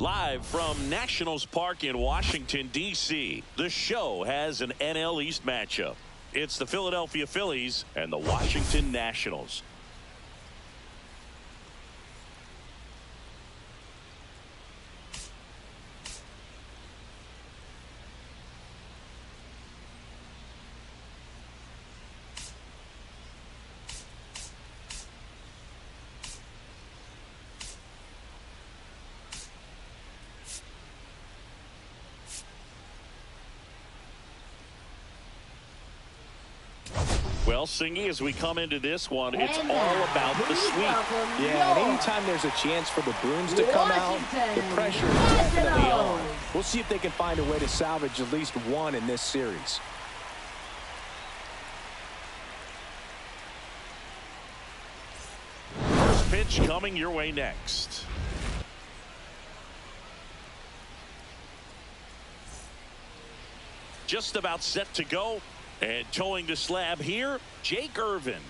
Live from Nationals Park in Washington, D.C., the show has an NL East matchup. It's the Philadelphia Phillies and the Washington Nationals. Well, Singy, as we come into this one, it's all about the sweep. Yeah, and anytime there's a chance for the Bruins to come out, the pressure is definitely on. We'll see if they can find a way to salvage at least one in this series. First pitch coming your way next. Just about set to go. And towing the slab here, Jake Irvin.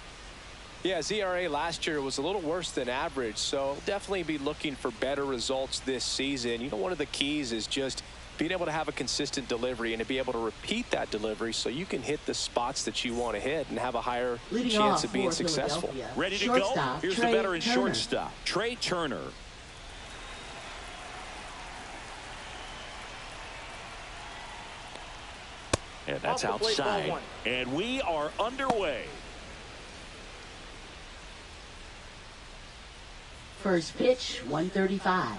Yeah, his ERA last year was a little worse than average, so definitely be looking for better results this season. You know, one of the keys is just being able to have a consistent delivery and to be able to repeat that delivery so you can hit the spots that you want to hit and have a higher chance of being successful. Ready to go? Here's the veteran shortstop, Trey Turner. And that's outside. And we are underway. First pitch, 135.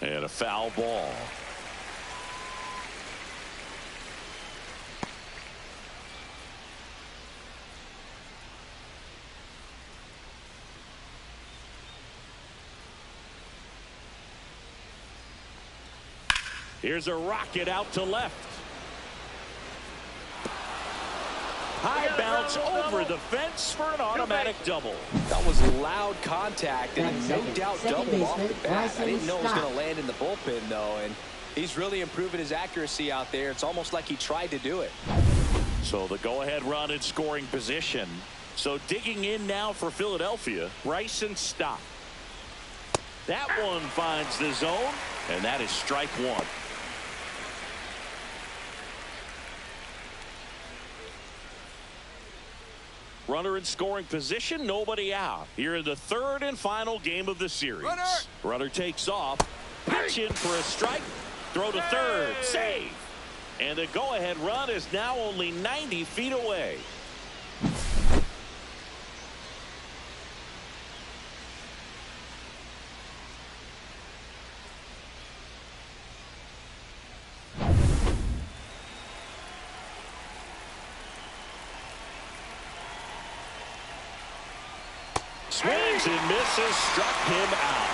And a foul ball. Here's a rocket out to left. High bounce over the fence for an automatic double. That was loud contact and no doubt double off the bat. I didn't know it was going to land in the bullpen, though, and he's really improving his accuracy out there. It's almost like he tried to do it. So the go-ahead run in scoring position. So digging in now for Philadelphia, Bryson Stott. That one finds the zone, and that is strike one. Runner in scoring position, nobody out. Here in the third and final game of the series. Runner takes off, pitch in for a strike, throw to third, save. And the go-ahead run is now only 90 feet away. Swings and misses, struck him out.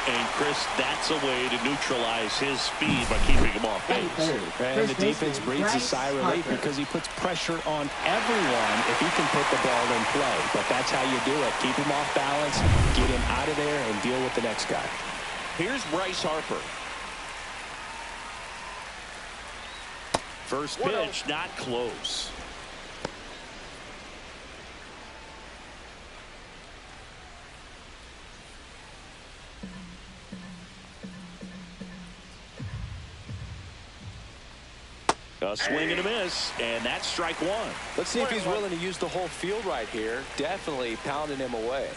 And Chris, that's a way to neutralize his speed by keeping him off base. And the defense breathes a sigh of relief because he puts pressure on everyone if he can put the ball in play. But that's how you do it. Keep him off balance, get him out of there, and deal with the next guy. Here's Bryce Harper. First pitch, not close. A swing and a miss, and that's strike one. Let's see if he's willing to use the whole field right here. Definitely pounding him away.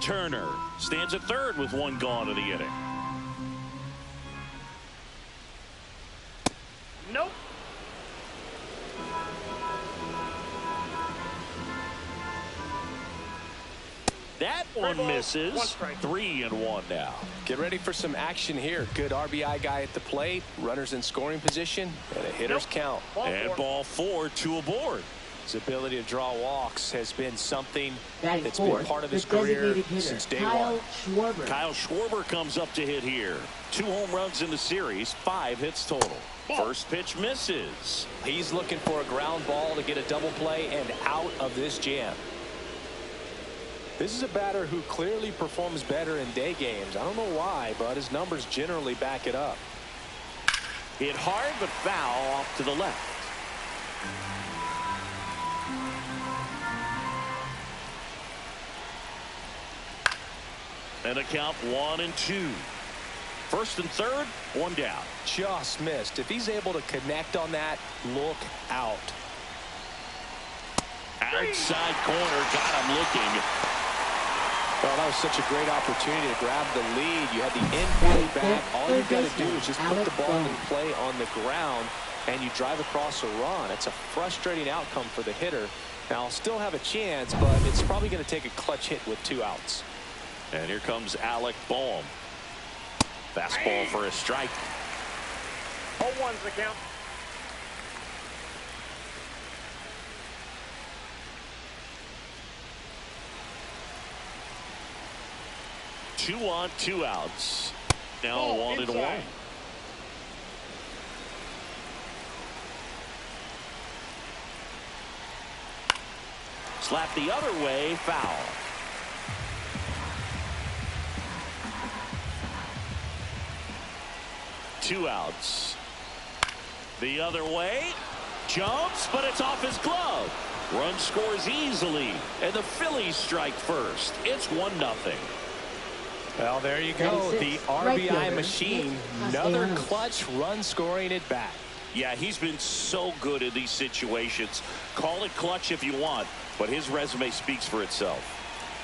Turner stands at third with one gone in the inning. Nope. That one misses. 3-1 now. Get ready for some action here. Good RBI guy at the plate. Runners in scoring position. And a hitter's count. And ball four, two aboard. His ability to draw walks has been something that's been part of his career since day one. Kyle Schwarber comes up to hit here. 2 home runs in the series, 5 hits total. First pitch misses. He's looking for a ground ball to get a double play and out of this jam. This is a batter who clearly performs better in day games. I don't know why, but his numbers generally back it up. Hit hard but foul off to the left. And a count 1-2. First and third, one down. Just missed. If he's able to connect on that, look out. Outside corner, got him looking. Well, that was such a great opportunity to grab the lead. You had the infield back. All you've got to do is just put the ball in play on the ground, and you drive across a run. It's a frustrating outcome for the hitter. Now, I'll still have a chance, but it's probably going to take a clutch hit with 2 outs. And here comes Alec Boehm. Fastball for a strike. 0-1's the count. Two on, 2 outs. Now 1-1. Slap the other way, foul. Two outs. The other way. Jumps, but it's off his glove. Run scores easily. And the Phillies strike first. It's 1-0. Well, there you go. The RBI machine. Another clutch run scoring at bat. Yeah, he's been so good in these situations. Call it clutch if you want, but his resume speaks for itself.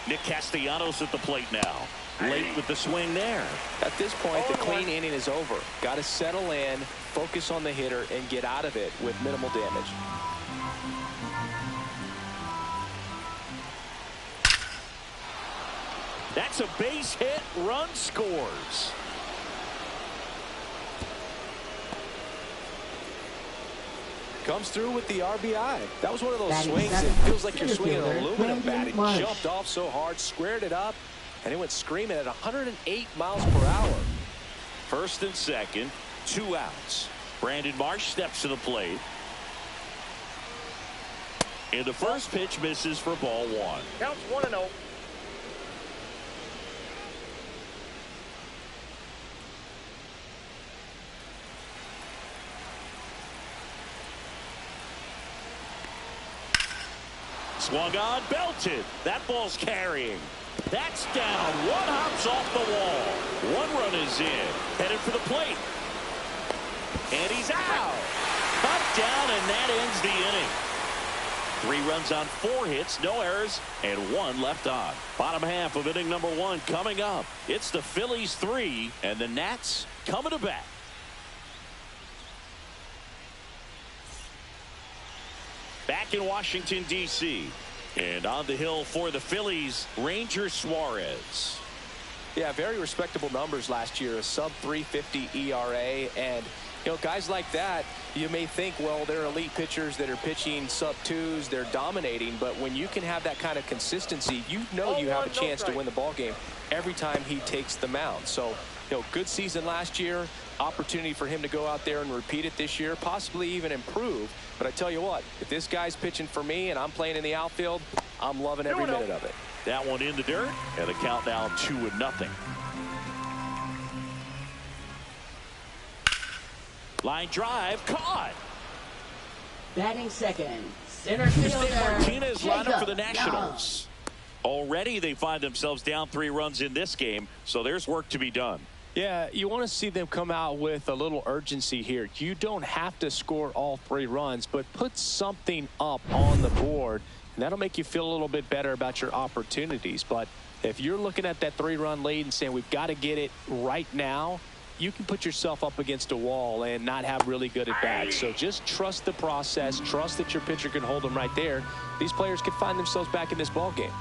Nick Castellanos at the plate now. Late with the swing there. At this point, the clean inning is over. Got to settle in, focus on the hitter, and get out of it with minimal damage. That's a base hit. Run scores. Comes through with the RBI. That was one of those swings that feels like you're swinging an aluminum bat. It jumped off so hard, squared it up, and it went screaming at 108 miles per hour. First and second, 2 outs. Brandon Marsh steps to the plate. And the first pitch misses for ball 1. Counts 1-0. Swung on, belted. That ball's carrying. That's down. One hops off the wall. 1 run is in. Headed for the plate. And he's out. Cut down, and that ends the inning. 3 runs on 4 hits, no errors, and 1 left on. Bottom half of inning number 1 coming up. It's the Phillies 3, and the Nats coming to bat. Back in Washington, D.C. And on the hill for the Phillies, Ranger Suarez. Yeah, very respectable numbers last year. A sub-350 ERA. And, you know, guys like that, you may think, well, they're elite pitchers that are pitching sub-2s. They're dominating. But when you can have that kind of consistency, you know you have a chance to win the ball game every time he takes the mound. So, you know, good season last year. Opportunity for him to go out there and repeat it this year, possibly even improve. But I tell you what, if this guy's pitching for me and I'm playing in the outfield, I'm loving every minute of it. That one in the dirt, and the count now 2-0. Line drive, caught. Batting second, center fielder Martinez lined up for the Jacob Nationals. Already they find themselves down 3 runs in this game, so there's work to be done. Yeah, you want to see them come out with a little urgency here. You don't have to score all 3 runs, but put something up on the board, and that'll make you feel a little bit better about your opportunities. But if you're looking at that 3-run lead and saying we've got to get it right now, you can put yourself up against a wall and not have really good at bats. So just trust the process. Trust that your pitcher can hold them right there. These players can find themselves back in this ball game.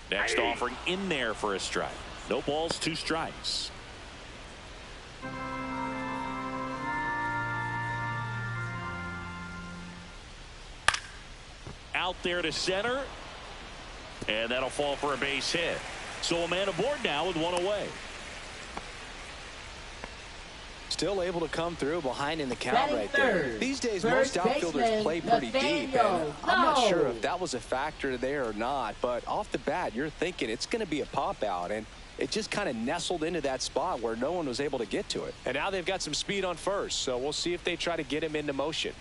Next offering in there for a strike. No balls, 2 strikes. Out there to center. And that'll fall for a base hit. So a man aboard now with 1 away. Still able to come through behind in the count Batting right there. third, These days, first most outfielders baseman, play pretty deep. And I'm not sure if that was a factor there or not. But off the bat, you're thinking it's going to be a pop out. And it just kind of nestled into that spot where no one was able to get to it. And now they've got some speed on first. So we'll see if they try to get him into motion.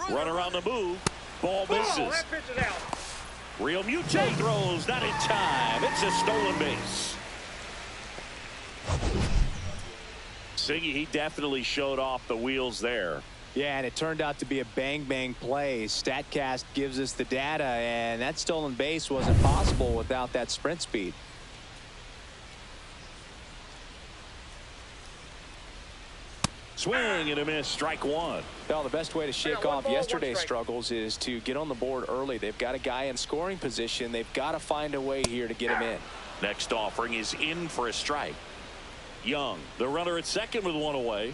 Runner on the move. Ball misses. That pitch is out. Real Muto throws, not in time. It's a stolen base. Siggy, he definitely showed off the wheels there. Yeah, and it turned out to be a bang-bang play. StatCast gives us the data, and that stolen base wasn't possible without that sprint speed. Swing and a miss, strike one. Well, the best way to shake off yesterday's struggles is to get on the board early. They've got a guy in scoring position. They've got to find a way here to get him in. Next offering is in for a strike. Young, the runner at second with one away.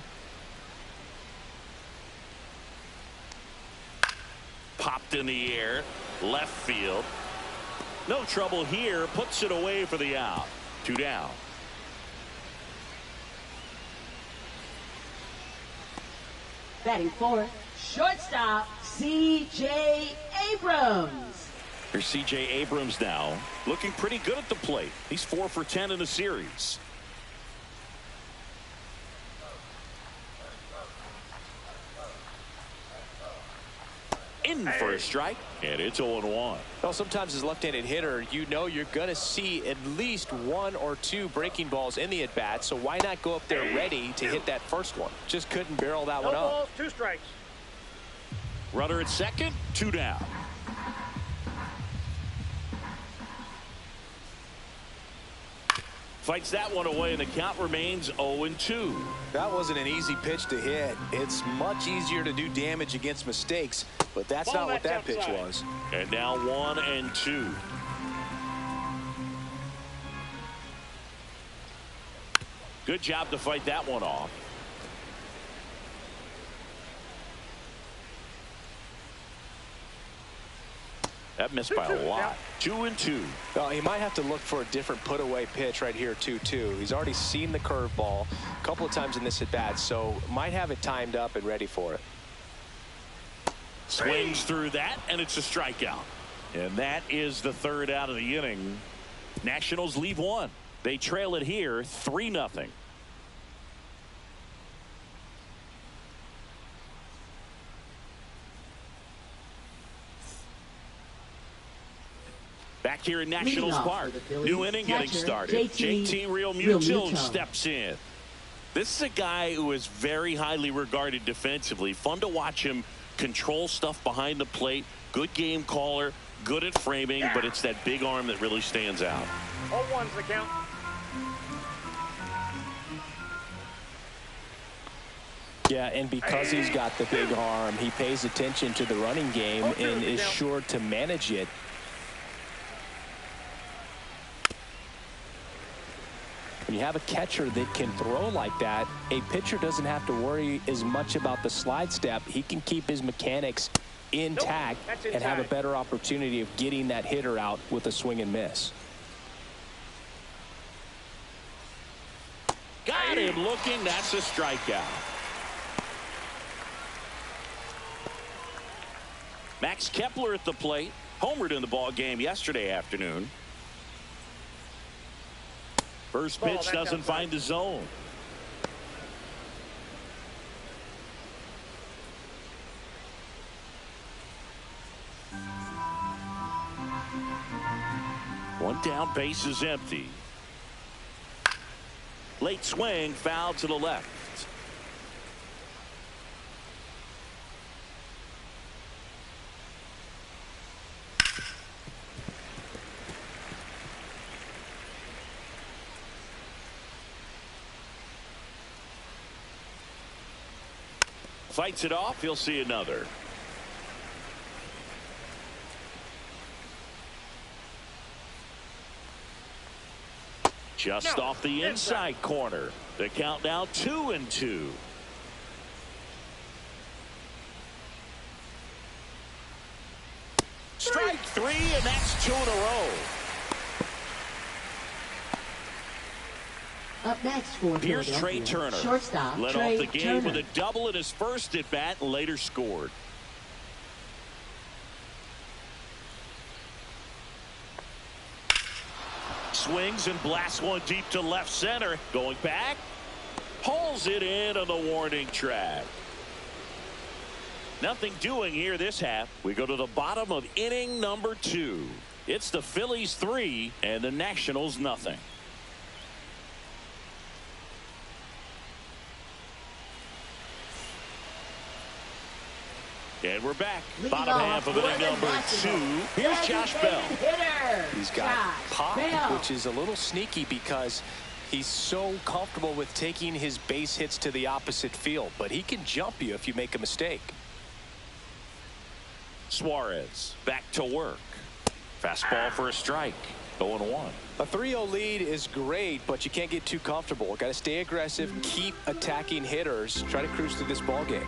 Popped in the air, left field. No trouble here, puts it away for the out. 2 down. Batting fourth, shortstop, C.J. Abrams. Here's C.J. Abrams now, looking pretty good at the plate. He's 4 for 10 in the series. In for a strike, and it's 0-1. Well, sometimes as a left-handed hitter, you know you're going to see at least 1 or 2 breaking balls in the at-bat, so why not go up there ready to hit that first one? Just couldn't barrel that one up. No balls, 2 strikes. Runner at second, 2 down. Fights that one away, and the count remains 0-2. That wasn't an easy pitch to hit. It's much easier to do damage against mistakes, but that's not what that pitch was. And now 1-2. Good job to fight that one off. That missed by a lot. 2-2. Well, he might have to look for a different put-away pitch right here, 2-2. He's already seen the curveball a couple of times in this at-bat, so might have it timed up and ready for it. Swings through that, and it's a strikeout. And that is the third out of the inning. Nationals leave one. They trail it here 3-0. Back here in Nationals Park. New inning getting started. JT Realmuto steps in. This is a guy who is very highly regarded defensively. Fun to watch him control stuff behind the plate. Good game caller. Good at framing. But it's that big arm that really stands out. 0-1's the count. Yeah, and because he's got the big arm, he pays attention to the running game and is sure to manage it. When you have a catcher that can throw like that, a pitcher doesn't have to worry as much about the slide step. He can keep his mechanics intact and have a better opportunity of getting that hitter out with a swing and miss. Got him looking. That's a strikeout. Max Kepler at the plate. Homered in the ball game yesterday afternoon. First pitch doesn't find the zone. One down, base is empty. Late swing, foul to the left. Fights it off. He'll see another. Just off the inside corner. The count now 2-2. Strike 3, and that's 2 in a row. Up next for Here's Trey Turner. Shortstop, led Trey off the game Turner. with a double in his first at bat and later scored. Swings and blasts one deep to left center. Going back. Hauls it in on the warning track. Nothing doing here this half. We go to the bottom of inning number 2. It's the Phillies 3 and the Nationals nothing. And we're back. Bottom half of inning number 2. Here's Josh Bell. He's got pop, which is a little sneaky because he's so comfortable with taking his base hits to the opposite field, but he can jump you if you make a mistake. Suarez back to work. Fastball for a strike. 0-1. A 3-0 lead is great, but you can't get too comfortable. Got to stay aggressive, keep attacking hitters, try to cruise through this ball game.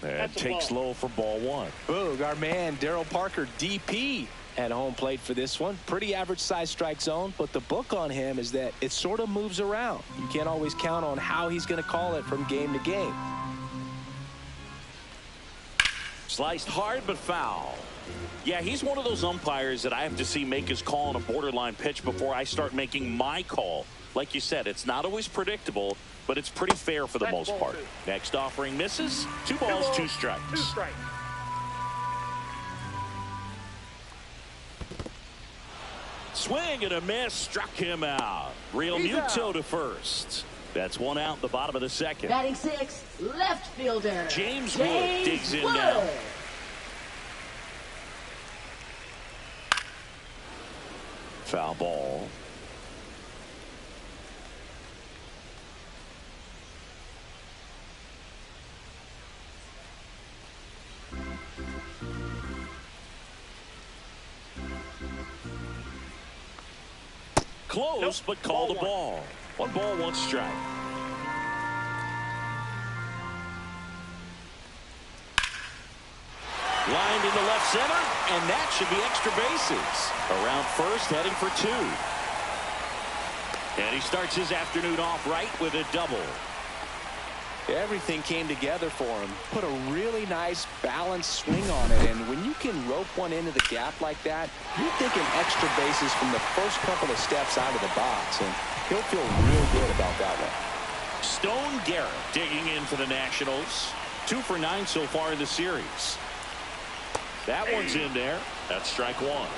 And takes low for ball 1. Boog, our man Darryl Parker, DP, at home plate for this one. Pretty average size strike zone, but the book on him is that it sort of moves around. You can't always count on how he's going to call it from game to game. Sliced hard but foul. Yeah, he's one of those umpires that I have to see make his call on a borderline pitch before I start making my call. Like you said, it's not always predictable, but it's pretty fair for the most part. Next offering misses. 2 balls, 2 strikes. 2 strikes. Swing and a miss. Struck him out. Real Muto to first. That's 1 out in the bottom of the 2nd. Batting 6, left fielder. James Wood digs in now. Foul ball. Close, but called a ball. 1 ball, 1 strike. Lined into left center, and that should be extra bases. Around first, heading for 2. And he starts his afternoon off right with a double. Everything came together for him. Put a really nice balanced swing on it, and when you can rope one into the gap like that, you're thinking extra bases from the first couple of steps out of the box, and he'll feel real good about that one. Stone Garrett digging in for the Nationals. 2 for 9 so far in the series. That one's in there. That's strike 1.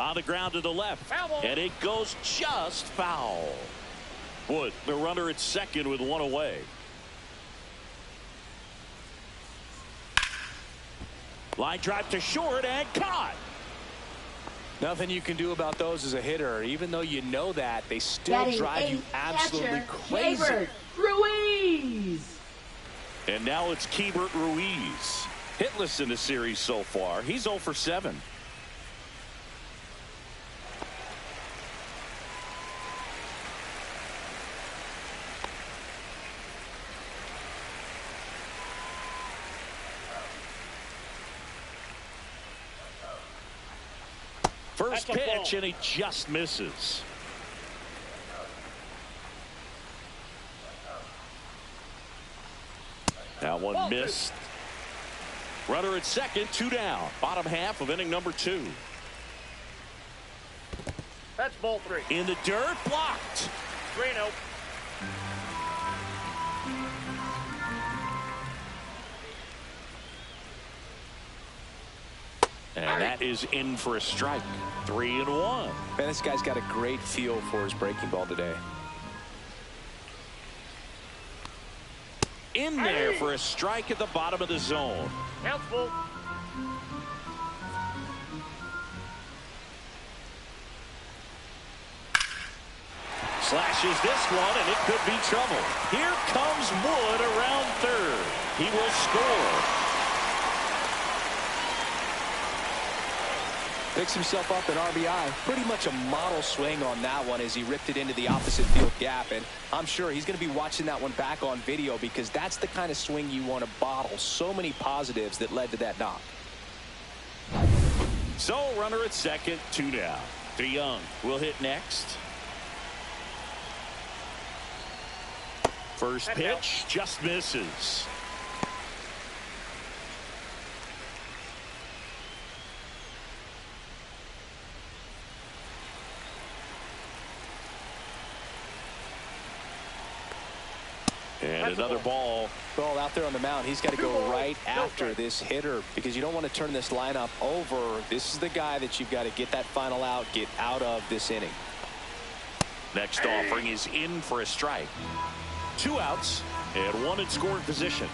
On the ground to the left, and it goes just foul. Wood, the runner at second with 1 away. Line drive to short and caught. Nothing you can do about those as a hitter. Even though you know that, they still drive you absolutely crazy. Keibert Ruiz. And now it's Keibert Ruiz. Hitless in the series so far. He's 0 for 7. First pitch, and he just misses. That one missed. Runner at second, 2 down. Bottom half of inning number 2. That's ball 3. In the dirt, blocked. 3-0. And that is in for a strike. 3-1. Man, this guy's got a great feel for his breaking ball today. In there for a strike at the bottom of the zone. Count's full. Slashes this one, and it could be trouble. Here comes Wood around third. He will score. Picks himself up at RBI. Pretty much a model swing on that one as he ripped it into the opposite field gap. And I'm sure he's going to be watching that one back on video because that's the kind of swing you want to bottle. So many positives that led to that knock. So runner at second, 2 down. DeYoung will hit next. First pitch just misses. And That's another ball. Well, out there on the mound, he's got to go right after this hitter because you don't want to turn this lineup over. This is the guy that you've got to get that final out, get out of this inning. Next offering is in for a strike. 2 outs and 1 in scoring position.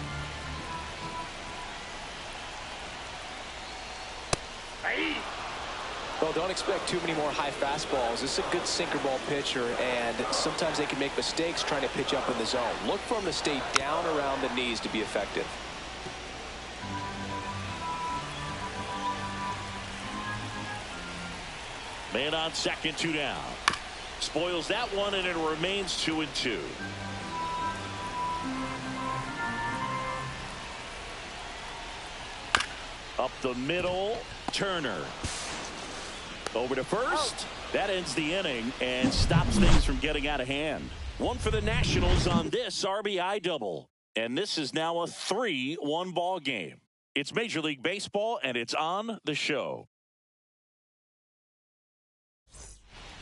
Well, don't expect too many more high fastballs. This is a good sinker ball pitcher, and sometimes they can make mistakes trying to pitch up in the zone. Look for him to stay down around the knees to be effective. Man on second, 2 down. Spoils that one, and it remains 2-2. Up the middle, Turner. Over to first. That ends the inning and stops things from getting out of hand. 1 for the Nationals on this RBI double. And this is now a 3-1 ball game. It's Major League Baseball, and it's on the show.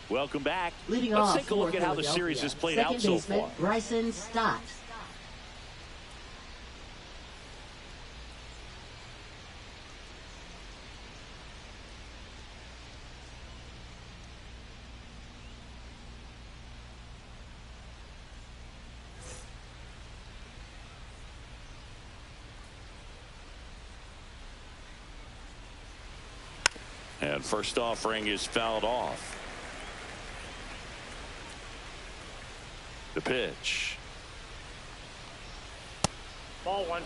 Welcome back. Let's take a look at how the series has played out so far. Bryson Stott. And first offering is fouled off. The pitch. Ball 1.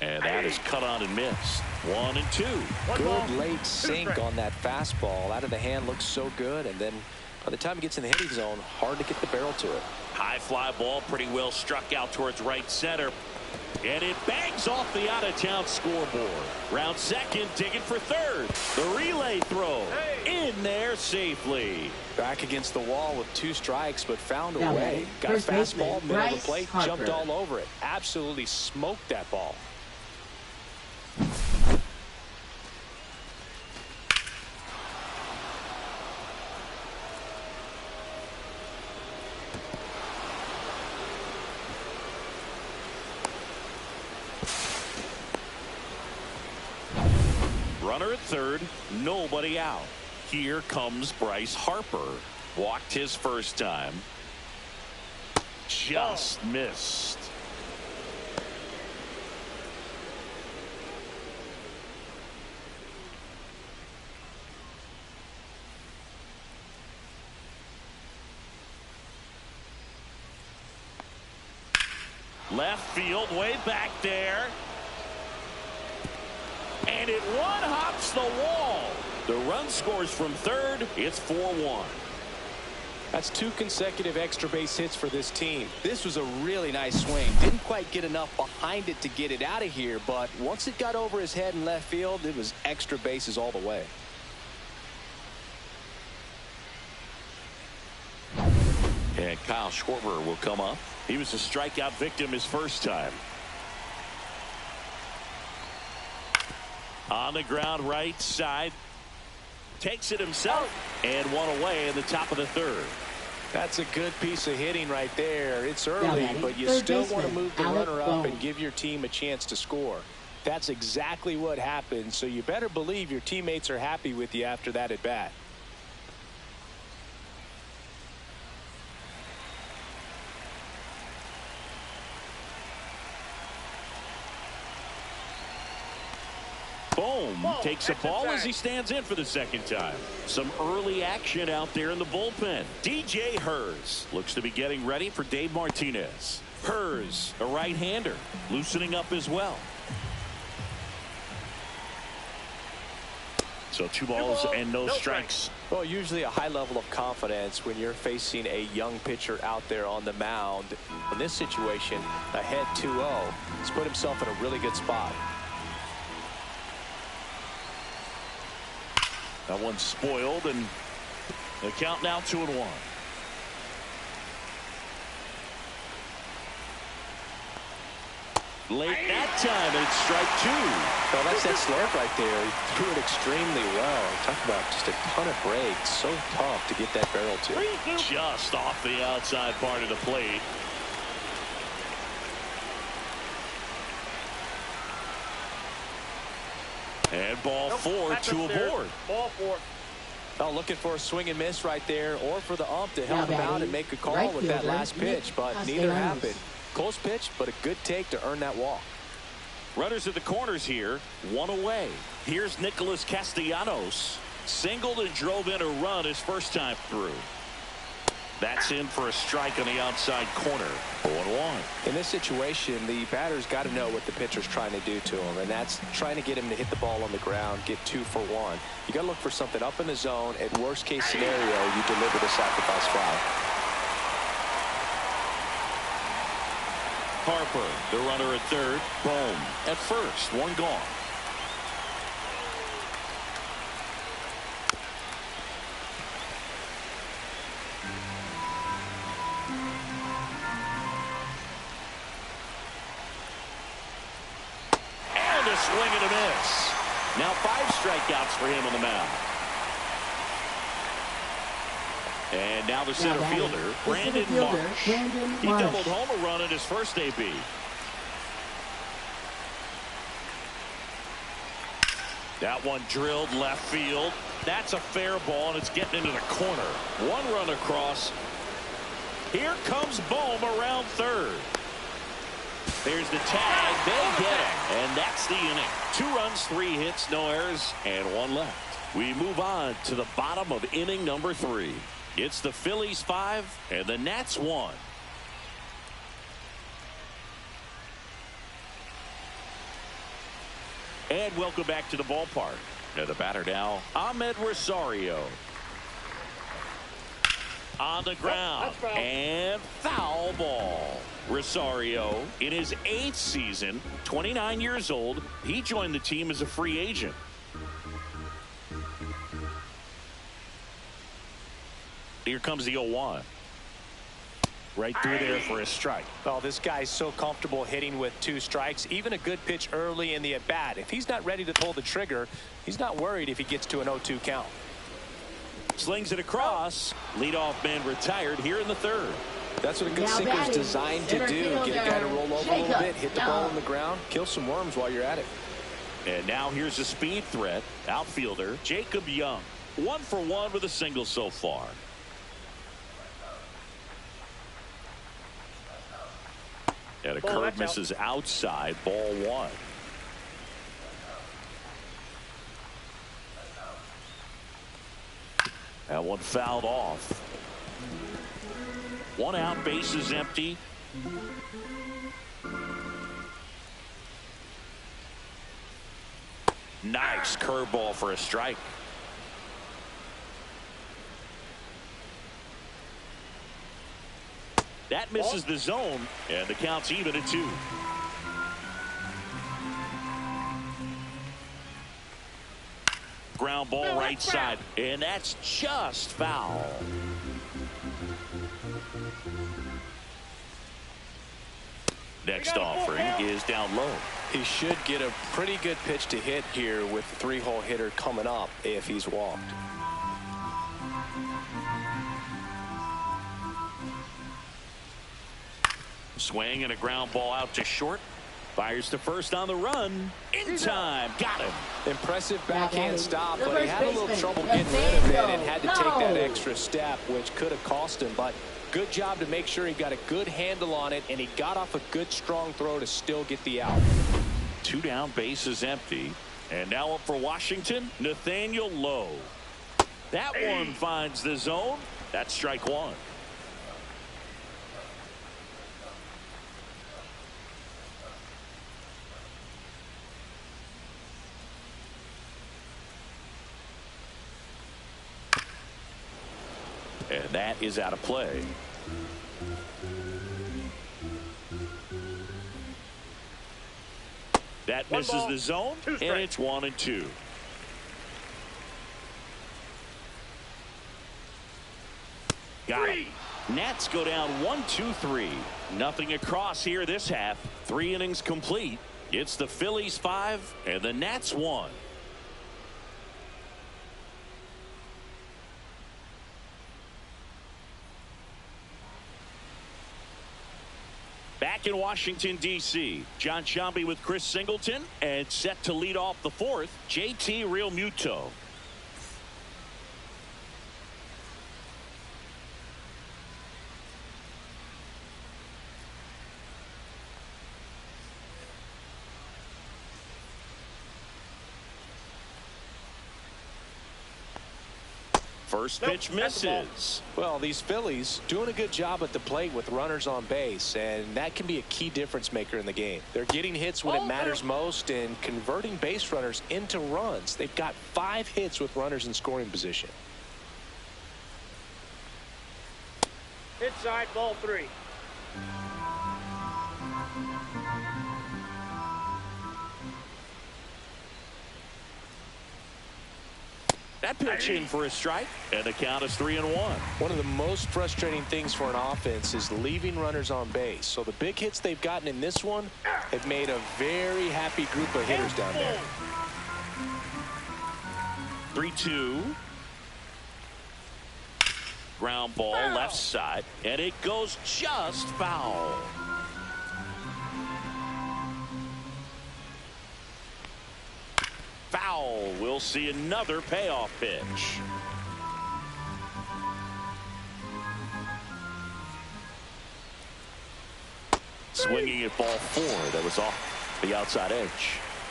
And that is cut on and missed. 1-2. Good late sink on that fastball. Out of the hand looks so good, and then by the time it gets in the hitting zone, hard to get the barrel to it. High fly ball, pretty well struck out towards right center. And it bangs off the out-of-town scoreboard. Round second, digging for third. The relay throw in there safely. Back against the wall with 2 strikes, but found a Now way. Got a first baseman, fastball, middle of the Bryce plate, Harper. jumped all over it. Absolutely smoked that ball. Runner at third, nobody out. Here comes Bryce Harper. Walked his first time. Just missed. Left field, way back there. And it one-hops the wall. The run scores from third. It's 4-1. That's 2 consecutive extra base hits for this team. This was a really nice swing. Didn't quite get enough behind it to get it out of here, but once it got over his head in left field, it was extra bases all the way. And Kyle Schwarber will come up. He was a strikeout victim his first time. On the ground, right side. Takes it himself and 1 away in the top of the third. That's a good piece of hitting right there. It's early, Now, but you third still want to baseman, move the Alec runner up Bohm. and give your team a chance to score. That's exactly what happened, so you better believe your teammates are happy with you after that at bat. Bohm takes a ball as he stands in for the second time. Some early action out there in the bullpen. DJ Hers looks to be getting ready for Dave Martinez. Hers, a right-hander, loosening up as well. So 2 balls and no strikes. Well, usually a high level of confidence when you're facing a young pitcher out there on the mound. In this situation, ahead 2-0, he's put himself in a really good spot. That one's spoiled, and the count now 2-1. Late that time, and it's strike two. Well, that's that slope right there. He threw it extremely well. Talk about just a ton of breaks. So tough to get that barrel to. Just off the outside part of the plate. And ball four to aboard. Ball four. Oh, looking for a swing and miss right there, or for the ump to help him out and make a call with that last pitch, but neither happened. Close pitch, but a good take to earn that walk. Runners at the corners here, one away. Here's Nicholas Castellanos. Singled and drove in a run his first time through. That's in for a strike on the outside corner. 0-1. In this situation, the batter's got to know what the pitcher's trying to do to him, and that's trying to get him to hit the ball on the ground, get 2 for 1. You got to look for something up in the zone. At worst case scenario, you deliver the sacrifice fly. Harper, the runner at third. Bohm at first. One gone. And a swing and a miss. Now 5 strikeouts for him on the mound. And now the center fielder, Brandon Marsh. He doubled home a run in his first AB. That one drilled left field. That's a fair ball, and it's getting into the corner. 1 run across. Here comes Bohm around third. There's the tag. They get him, and that's the inning. 2 runs, 3 hits, no errors, and 1 left. We move on to the bottom of inning number 3. It's the Phillies 5 and the Nats 1. And welcome back to the ballpark. And the batter now, Ahmed Rosario. On the ground, and foul ball. Rosario, in his 8th season, 29 years old, he joined the team as a free agent. Here comes the 0-1. Right through there for a strike. Oh, this guy's so comfortable hitting with 2 strikes. Even a good pitch early in the at-bat. If he's not ready to pull the trigger, he's not worried if he gets to an 0-2 count. Slings it across. Leadoff man retired here in the 3rd. That's what a good sinker is designed to do. Get a guy to roll over a little bit, hit the ball on the ground, kill some worms while you're at it. And now here's a speed threat. Outfielder Jacob Young. 1 for 1 with a single so far. And a curve misses outside. Ball 1. That one fouled off. 1 out, base is empty. Nice curveball for a strike. That misses the zone, and the count's even at 2. Ground ball right side, and that's just foul. Next offering is down low. He should get a pretty good pitch to hit here with the 3-hole hitter coming up if he's walked. Swing and a ground ball out to short. Fires to first on the run. In time. Got him. Impressive backhand stop, but he had a little trouble getting rid of it and had to take that extra step, which could have cost him. But good job to make sure he got a good handle on it, and he got off a good strong throw to still get the out. 2 down, base is empty. And now up for Washington, Nathaniel Lowe. That one finds the zone. That's strike 1. And that is out of play. That misses the zone, and it's 1-2. Got him. Nats go down 1-2-3. Nothing across here this half. 3 innings complete. It's the Phillies 5 and the Nats 1. Back in Washington, D.C., John Sciambi with Chris Singleton, and set to lead off the 4th, JT Realmuto. First pitch misses. Well, these Phillies doing a good job at the plate with runners on base, and that can be a key difference maker in the game. They're getting hits when it matters most and converting base runners into runs. They've got 5 hits with runners in scoring position. Inside, ball 3. That pitch in for a strike, and the count is 3-1. One of the most frustrating things for an offense is leaving runners on base. So the big hits they've gotten in this one have made a very happy group of hitters down there. 3-2. Ground ball left side, and it goes just foul. Foul. We'll see another payoff pitch. Swinging at ball 4. That was off the outside edge.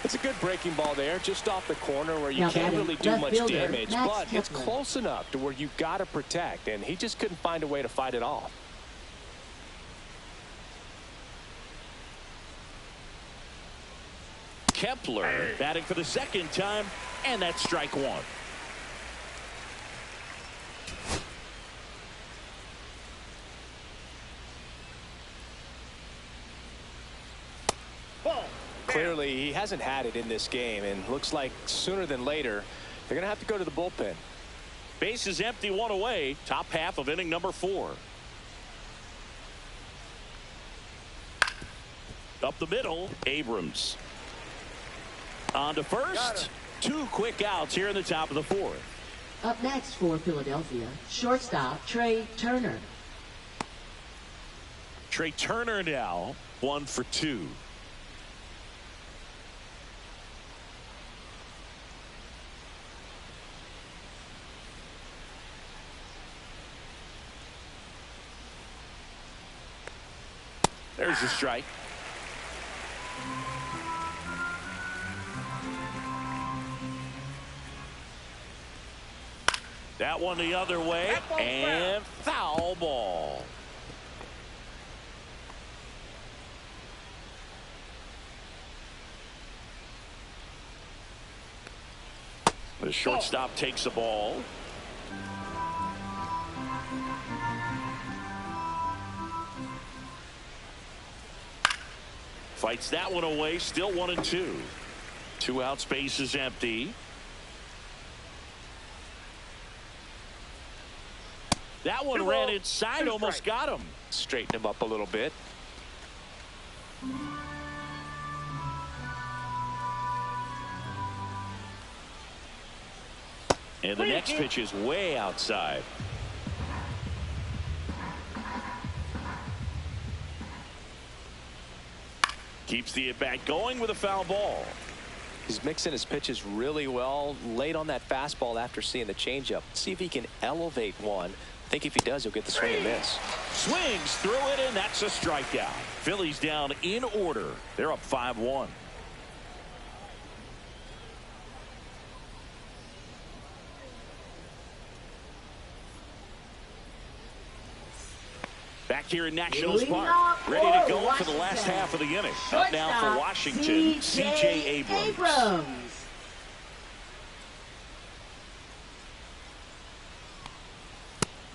It's a good breaking ball there, just off the corner where you can't really do much damage, but it's close enough to where you've got to protect, and he just couldn't find a way to fight it off. Kepler batting for the 2nd time, and that's strike 1. Clearly, he hasn't had it in this game, and looks like sooner than later, they're going to have to go to the bullpen. Base is empty, 1 away. Top half of inning number 4. Up the middle, Abrams. On to first. 2 quick outs here in the top of the 4th. Up next for Philadelphia, shortstop Trey Turner. Trey Turner now 1 for 2. There's a strike. That one the other way, and foul ball. The shortstop takes the ball. Fights that one away, still 1-2. 2 out, space is empty. That one ran inside, almost got him. Straighten him up a little bit. And the next pitch is way outside. Keeps the at-bat going with a foul ball. He's mixing his pitches really well, late on that fastball after seeing the changeup. See if he can elevate one. I think if he does, he'll get the swing and miss. Swings through it, and that's a strikeout. Phillies down in order. They're up 5-1. Back here in Nationals Park, ready to go for the last half of the inning. Up now for Washington, C.J. Abrams.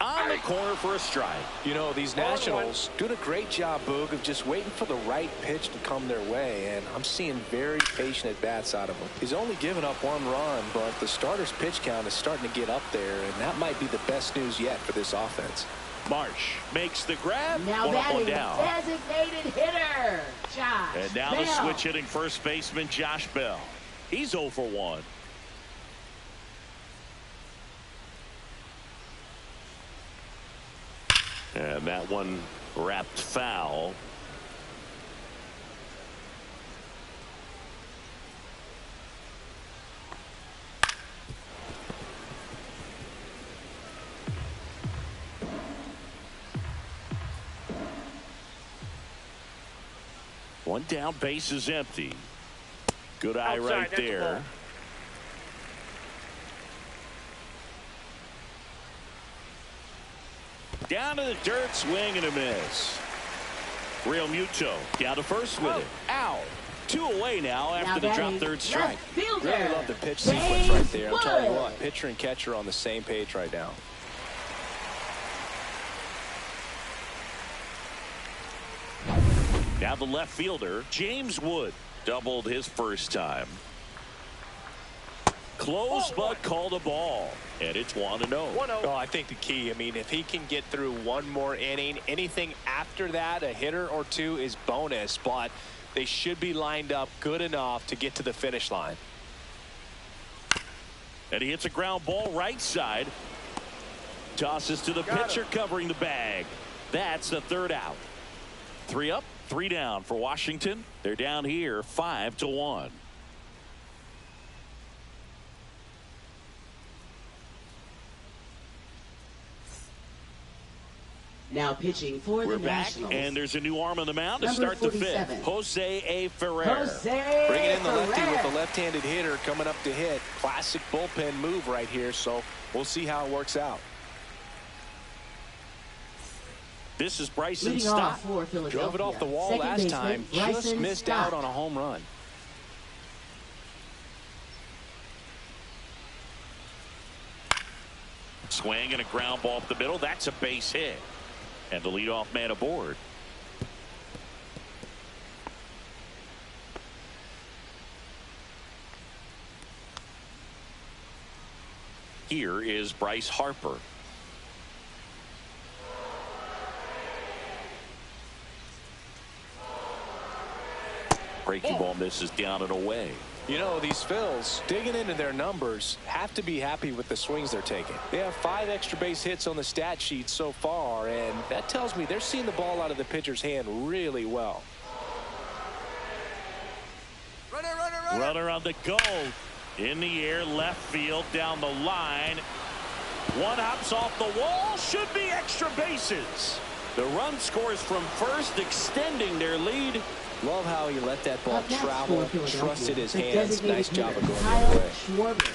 On the corner for a strike. You know, these Nationals doing a great job, Boog, of just waiting for the right pitch to come their way, and I'm seeing very patient at-bats out of him. He's only given up 1 run, but the starter's pitch count is starting to get up there, and that might be the best news yet for this offense. Marsh makes the grab. Now One up, one batting, down. designated hitter, Josh And now Bell. the switch hitting first baseman, Josh Bell. He's 0 for 1. And that one wrapped foul. One down, base is empty. Good eye Outside, right that's a there. ball. Down to the dirt, swing and a miss. Real Muto down to first with it. Out. 2 away now after the drop third strike. Left fielder, Really love the pitch sequence right there. I'm telling you what, pitcher and catcher on the same page right now. Now the left fielder, James Wood, doubled his first time. Close but called a ball. And it's 1-0. 1-0. Oh, I think the key, I mean, if he can get through one more inning, anything after that, a hitter or two is bonus, but they should be lined up good enough to get to the finish line. And he hits a ground ball right side. Tosses to the pitcher covering the bag. That's the third out. 3 up, 3 down for Washington. They're down here 5-1. Now pitching for We're the back, Nationals. and there's a new arm on the mound to Number start the 47. fifth. Jose A. Ferrer. Jose Bringing in the lefty with Ferrer. the left-handed hitter coming up to hit. Classic bullpen move right here, so we'll see how it works out. This is Bryson Leading Stott. off for Philadelphia. Drove it off the wall Second last baseman, time. Just Bryson missed Stott. out on a home run. Swing and a ground ball up the middle. That's a base hit. And the leadoff man aboard. Here is Bryce Harper. Breaking ball misses down and away. You know, these Phils, digging into their numbers, have to be happy with the swings they're taking. They have 5 extra base hits on the stat sheet so far, and that tells me they're seeing the ball out of the pitcher's hand really well. Runner on the go. In the air, left field, down the line. One hops off the wall. Should be extra bases. The run scores from first, extending their lead. Love how he let that ball Up next travel, for Philadelphia, trusted his the hands. designated Nice job hitter, of going the Kyle other way. Schwarber.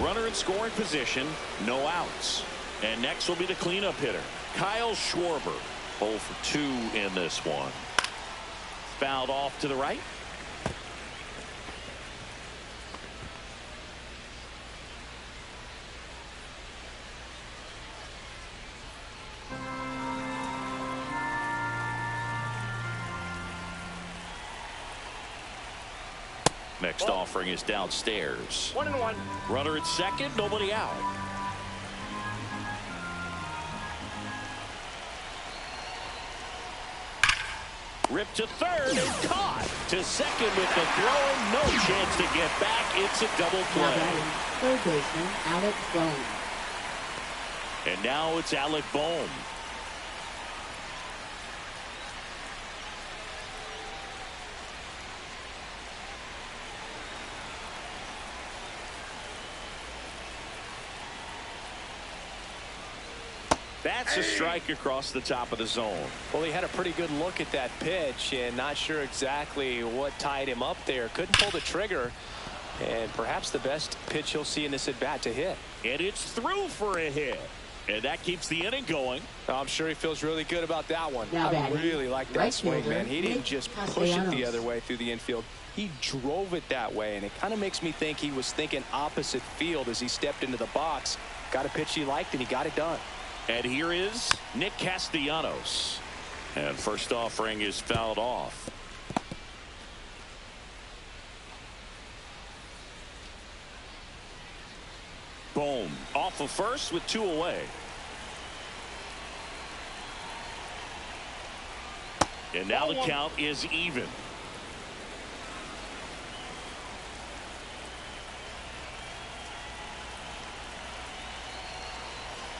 Runner in scoring position, no outs. And next will be the cleanup hitter, Kyle Schwarber. 0 for 2 in this one. Fouled off to the right. Next offering is downstairs. 1-1. Runner at second, nobody out. Ripped to third and caught. To second with the throw. No chance to get back. It's a double Now play. batting, third baseman, Alec Bohm. And now it's Alec Bohm. That's a strike across the top of the zone. Well, he had a pretty good look at that pitch and not sure exactly what tied him up there. Couldn't pull the trigger, and perhaps the best pitch he'll see in this at bat to hit. And it's through for a hit. And that keeps the inning going. I'm sure he feels really good about that one. Now I batting, really like that right swing, fielder, man. He didn't Nick just push it Castellanos. the other way through the infield. He drove it that way, and it kind of makes me think he was thinking opposite field as he stepped into the box. Got a pitch he liked, and he got it done. And here is Nick Castellanos. And first offering is fouled off. Boom. Off of first with 2 away. And now the count is even.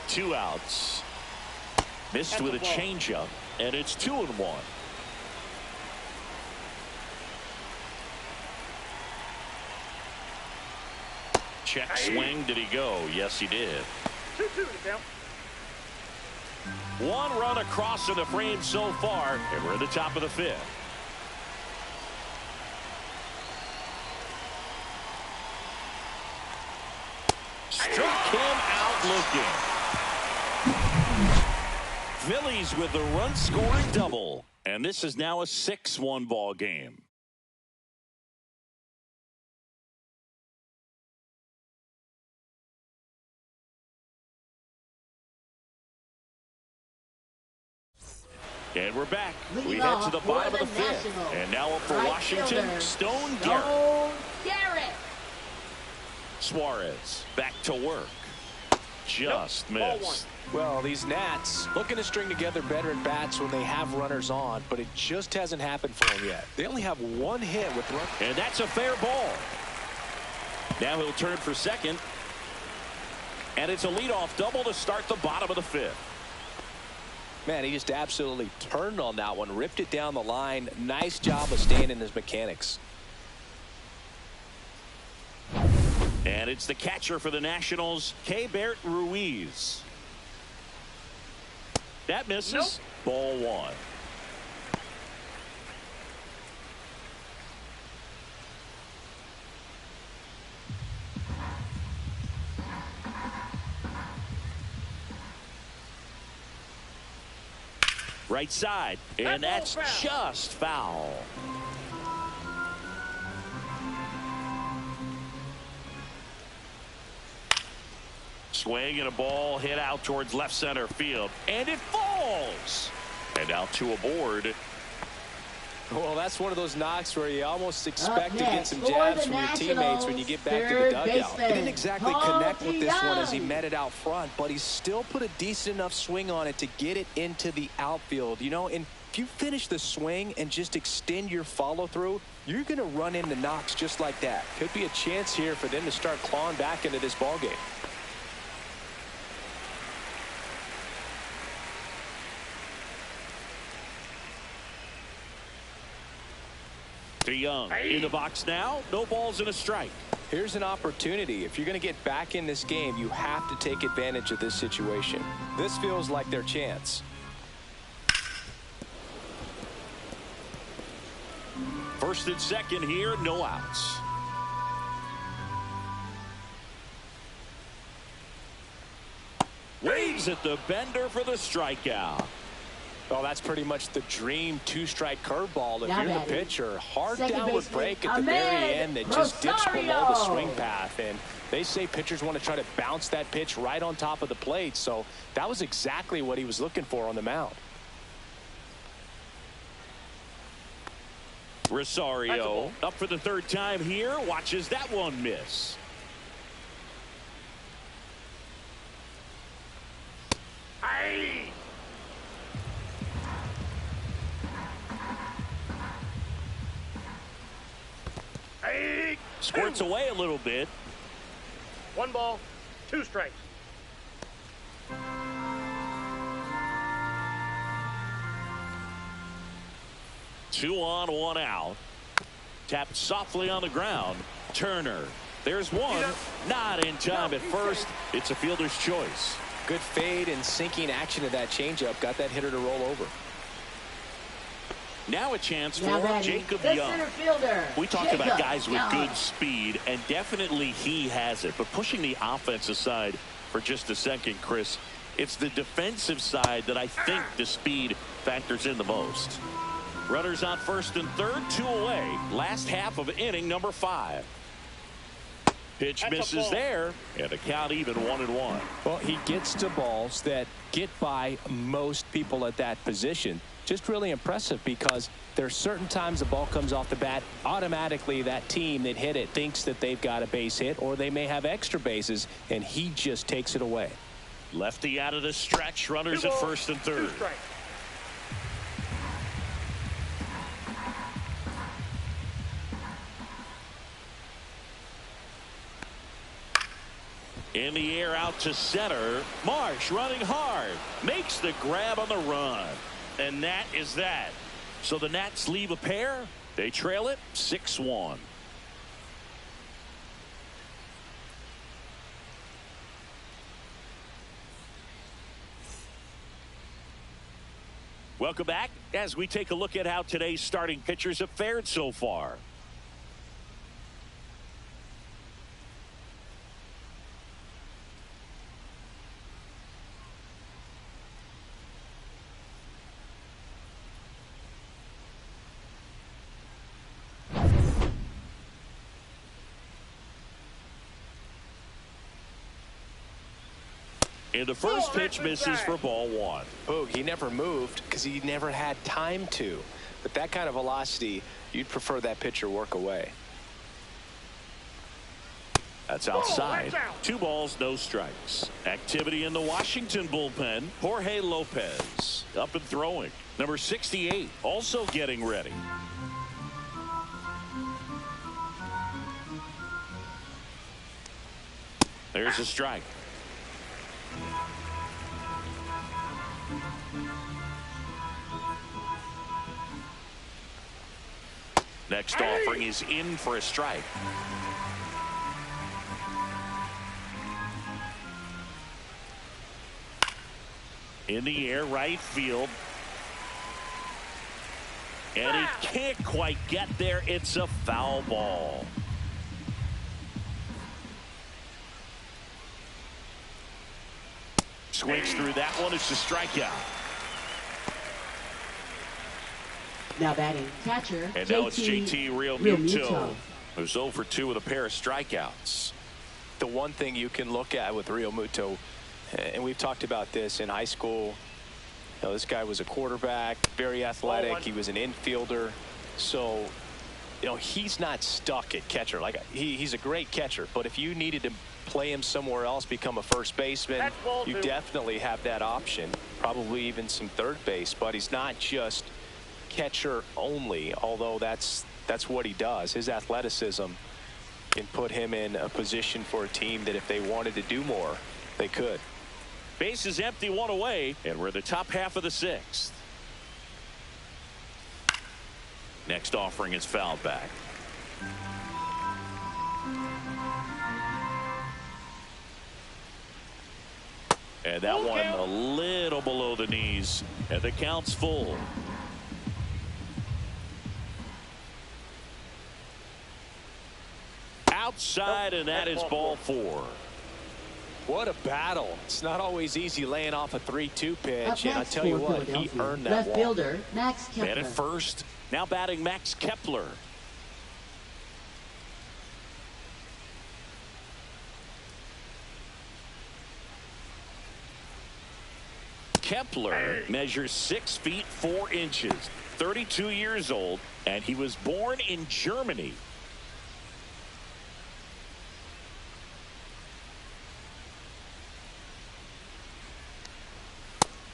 Two outs. Missed with a changeup, and it's 2-1. Check swing. Did he go? Yes, he did. 2-2 to count. 1 run across in the frame so far, and we're at the top of the 5th. Struck him out looking. Phillies with the run-scoring double, and this is now a 6-1 ball game. And we're back. We head to the bottom of the 5th. And now up for Washington, Stone Garrett. Suarez back to work. Just missed. Well, these Nats looking to string together better at bats when they have runners on, but it just hasn't happened for them yet. They only have 1 hit with runners. And that's a fair ball. Now he'll turn for second. And it's a leadoff double to start the bottom of the 5th. Man, he just absolutely turned on that one, ripped it down the line. Nice job of staying in his mechanics. And it's the catcher for the Nationals, Keibert Ruiz. That misses. Nope. Ball 1. Right side, and that's just foul. Swing and a ball hit out towards left center field, and it falls. And now 2 aboard. Well, that's one of those knocks where you almost expect to get some jabs from your teammates when you get back to the dugout. He didn't exactly connect with this one as he met it out front, but he still put a decent enough swing on it to get it into the outfield. You know, and if you finish the swing and just extend your follow-through, you're going to run into knocks just like that. Could be a chance here for them to start clawing back into this ballgame. Young in the box now. No balls and a strike. Here's an opportunity. If you're going to get back in this game, you have to take advantage of this situation. This feels like their chance. First and second here, no outs. Waves at the bender for the strikeout. Well, that's pretty much the dream 2-strike curveball if you're the pitcher. Hard downward break at the very end that just dips below the swing path. And they say pitchers want to try to bounce that pitch right on top of the plate. So that was exactly what he was looking for on the mound. Rosario up for the 3rd time here. Watches that one miss. Squirts away a little bit. 1 ball, 2 strikes. Two on, 1 out. Tapped softly on the ground. Turner. There's one. Not in time at first. It's a fielder's choice. Good fade and sinking action of that changeup. Got that hitter to roll over. Now a chance for Jacob Young. We talk about guys with good speed, and definitely he has it. But pushing the offensive side for just a second, Chris, it's the defensive side that I think the speed factors in the most. Runners on first and third, 2 away. Last half of inning number 5. Pitch That's a misses ball. there, and the count even 1-1. Well, he gets to balls that get by most people at that position. Just really impressive because there's certain times the ball comes off the bat, automatically that team that hit it thinks that they've got a base hit or they may have extra bases, and he just takes it away. Lefty out of the stretch, runners at first and third. 2 strikes. In the air out to center. Marsh running hard. Makes the grab on the run. And that is that. So the Nats leave a pair. They trail it 6-1. Welcome back as we take a look at how today's starting pitchers have fared so far. And the first pitch misses for ball 1. Boog, he never moved because he never had time to. But that kind of velocity, you'd prefer that pitcher work away. That's outside. 2 balls, no strikes. Activity in the Washington bullpen. Jorge Lopez up and throwing. Number 68 also getting ready. There's a strike. Next offering is in for a strike. In the air, right field. And he can't quite get there. It's a foul ball. Swings through that one. It's a strikeout. Now batting catcher, And now it's JT Realmuto, who's 0 for 2 with a pair of strikeouts. The one thing you can look at with Realmuto, and we've talked about this in high school, you know, this guy was a quarterback, very athletic. He was an infielder. So, you know, he's not stuck at catcher. Like he's a great catcher, but if you needed to play him somewhere else, become a first baseman, you definitely have that option, probably even some third base. But he's not just catcher only, although that's what he does. His athleticism can put him in a position for a team that if they wanted to do more, they could. Base is empty, 1 away, and we're in the top half of the 6th. Next offering is fouled back. And that one a little below the knees, and the count's full. Outside, and that is ball 4. What a battle. It's not always easy laying off a 3-2 pitch, Up and I next tell you for what, he Philadelphia, earned that left walk. fielder Max Man Kepler. at first, now batting Max Kepler. Kepler measures 6 feet 4 inches, 32 years old, and he was born in Germany.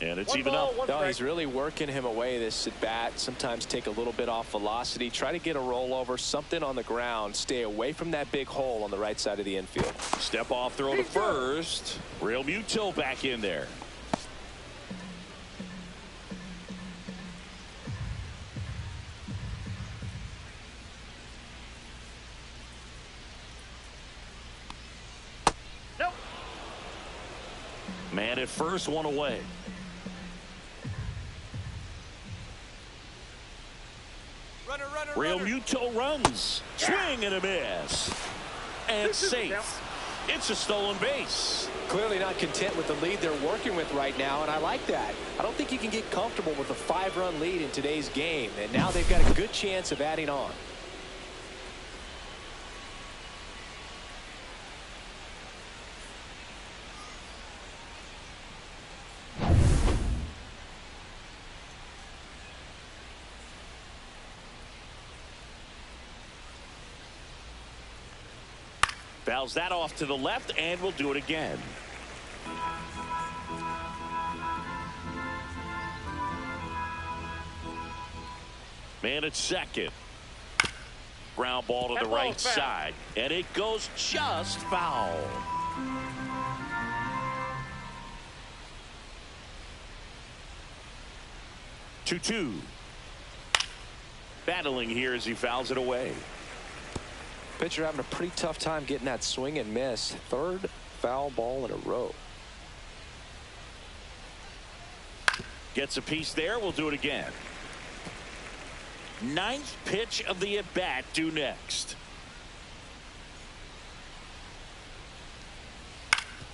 And it's even up. No, he's really working him away this at bat. Sometimes take a little bit off velocity. Try to get a rollover, something on the ground. Stay away from that big hole on the right side of the infield. Step off throw to first. Realmuto back in there. Nope. Man at first, 1 away. Realmuto runs. Swing and a miss. And safe. It's a stolen base. Clearly not content with the lead they're working with right now, and I like that. I don't think you can get comfortable with a 5-run lead in today's game, and now they've got a good chance of adding on. Fouls that off to the left and will do it again. Man at second. Ground ball to the right side, and it goes just foul. Two. Battling here as he fouls it away. Pitcher having a pretty tough time getting that swing and miss. Third foul ball in a row. Gets a piece there. We'll do it again. Ninth pitch of the at-bat due next.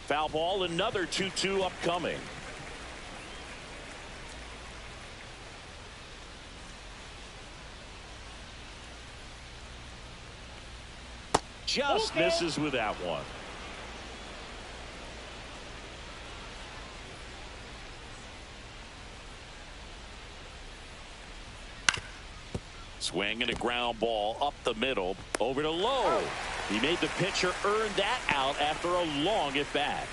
Foul ball, another 2-2 upcoming. Just misses with that one. Swing and a ground ball up the middle over to Lowe. He made the pitcher earn that out after a long at bat.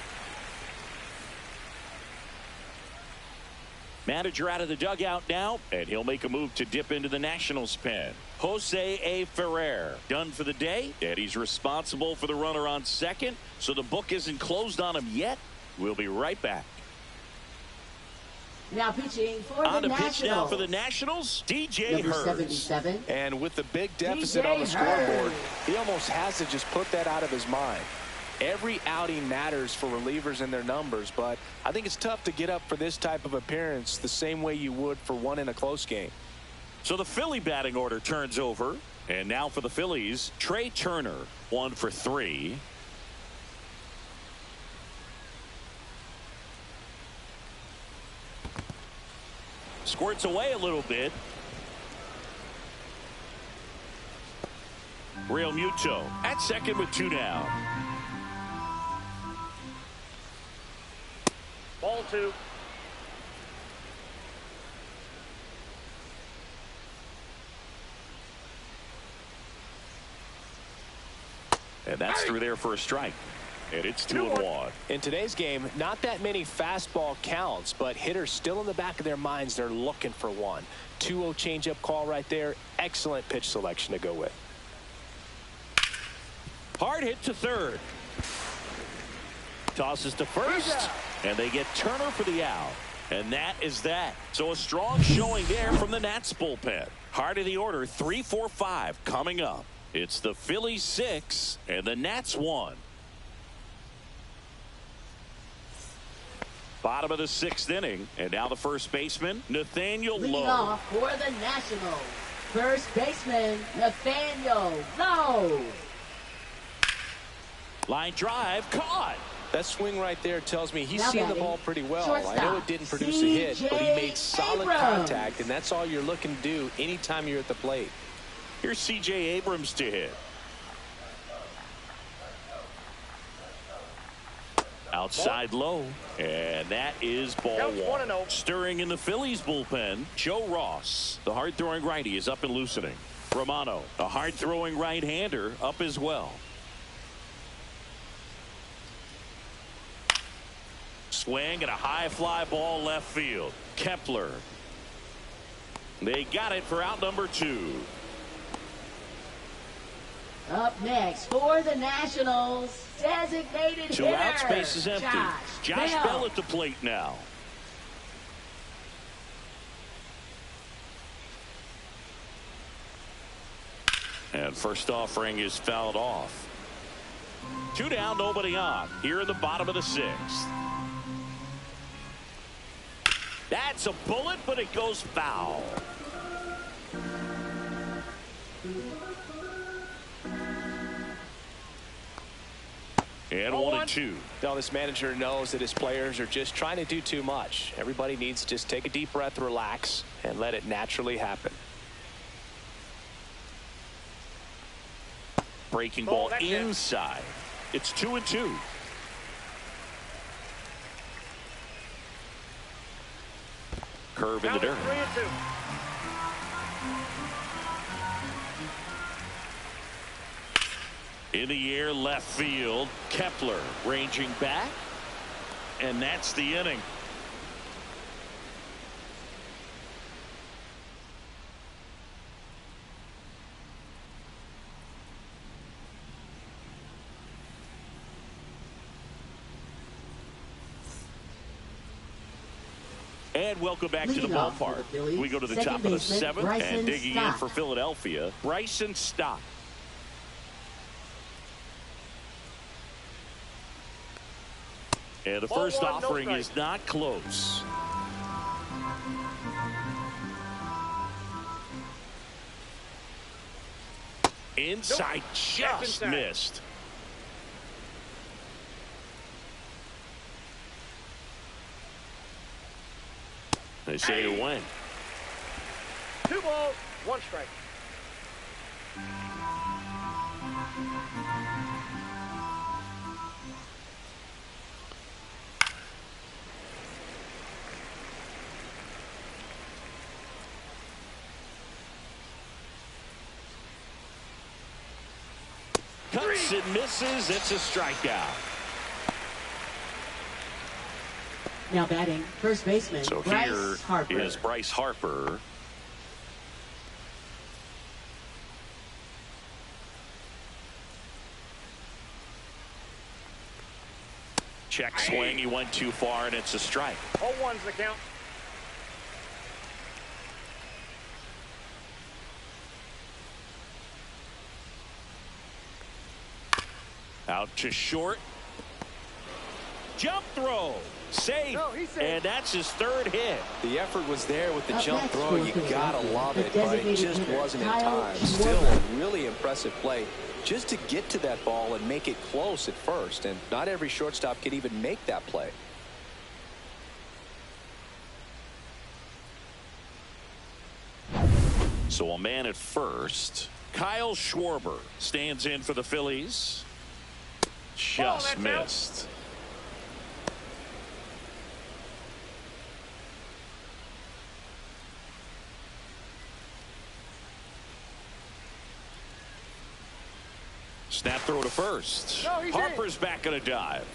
Manager out of the dugout now, and he'll make a move to dip into the Nationals pen. Jose A. Ferrer done for the day, and he's responsible for the runner on second, so the book isn't closed on him yet. We'll be right back. Now pitching for the On the Nationals. pitch now for the Nationals, DJ Number Hurst. 77. And with the big deficit DJ on the scoreboard, Hurst. he almost has to just put that out of his mind. Every outing matters for relievers and their numbers, but I think it's tough to get up for this type of appearance the same way you would for one in a close game. So the Philly batting order turns over, and now for the Phillies, Trey Turner, 1 for 3. Squirts away a little bit. Real Muto at second with 2 down. Ball 2. And that's through there for a strike. And it's 2-1. In today's game, not that many fastball counts, but hitters still in the back of their minds, they're looking for one. 2-0 changeup call right there. Excellent pitch selection to go with. Hard hit to third. Tosses to first, and they get Turner for the out. And that is that. So a strong showing there from the Nats bullpen. Heart of the order, 3-4-5 coming up. It's the Phillies 6 and the Nats 1. Bottom of the 6th inning, and now the first baseman, Nathaniel Leading Lowe. off for the Nationals. First baseman, Nathaniel Lowe. Line drive, caught. That swing right there tells me he's Now seeing the batting, ball pretty well. shortstop, I know it didn't produce a hit, but he made solid Abrams. contact, and that's all you're looking to do anytime you're at the plate. Here's C.J. Abrams to hit. Outside low, and that is ball 1. Stirring in the Phillies bullpen, Joe Ross. The hard-throwing righty is up and loosening. Romano, a hard-throwing right-hander, up as well. Swing and a high fly ball left field. Kepler. They got it for out number 2. Up next for the Nationals, designated 2 hitter. out, space is empty. Josh Bell at the plate now. And first offering is fouled off. 2 down, nobody on. Here in the bottom of the 6th. That's a bullet, but it goes foul. And 1-2. Now this manager knows that his players are just trying to do too much. Everybody needs to just take a deep breath, relax, and let it naturally happen. Breaking ball inside. It's 2-2. Curve in the dirt. 3-2. In the air, left field. Kepler ranging back. And that's the inning. And welcome back to the ballpark. We go to the top of the seventh, and digging in for Philadelphia, Bryson Stott. And the first offering is not close. Inside, just missed. They say to win. 2 balls, 1 strike. Cuts and misses. It's a strikeout. Now batting, first baseman, so Bryce Harper. Here is Bryce Harper. Check swing. He went too far, and it's a strike. 0-1's the count. Out to short. Jump throw. Safe. No, he's safe. And that's his 3rd hit. The effort was there with the jump throw. You gotta love it, The but it just designated wasn't in hitter, time. Kyle Still Schwarber. a really impressive play just to get to that ball and make it close at first. And not every shortstop can even make that play. So a man at first. Kyle Schwarber stands in for the Phillies. Just missed. Snap throw to first. No, Harper's back on a dive.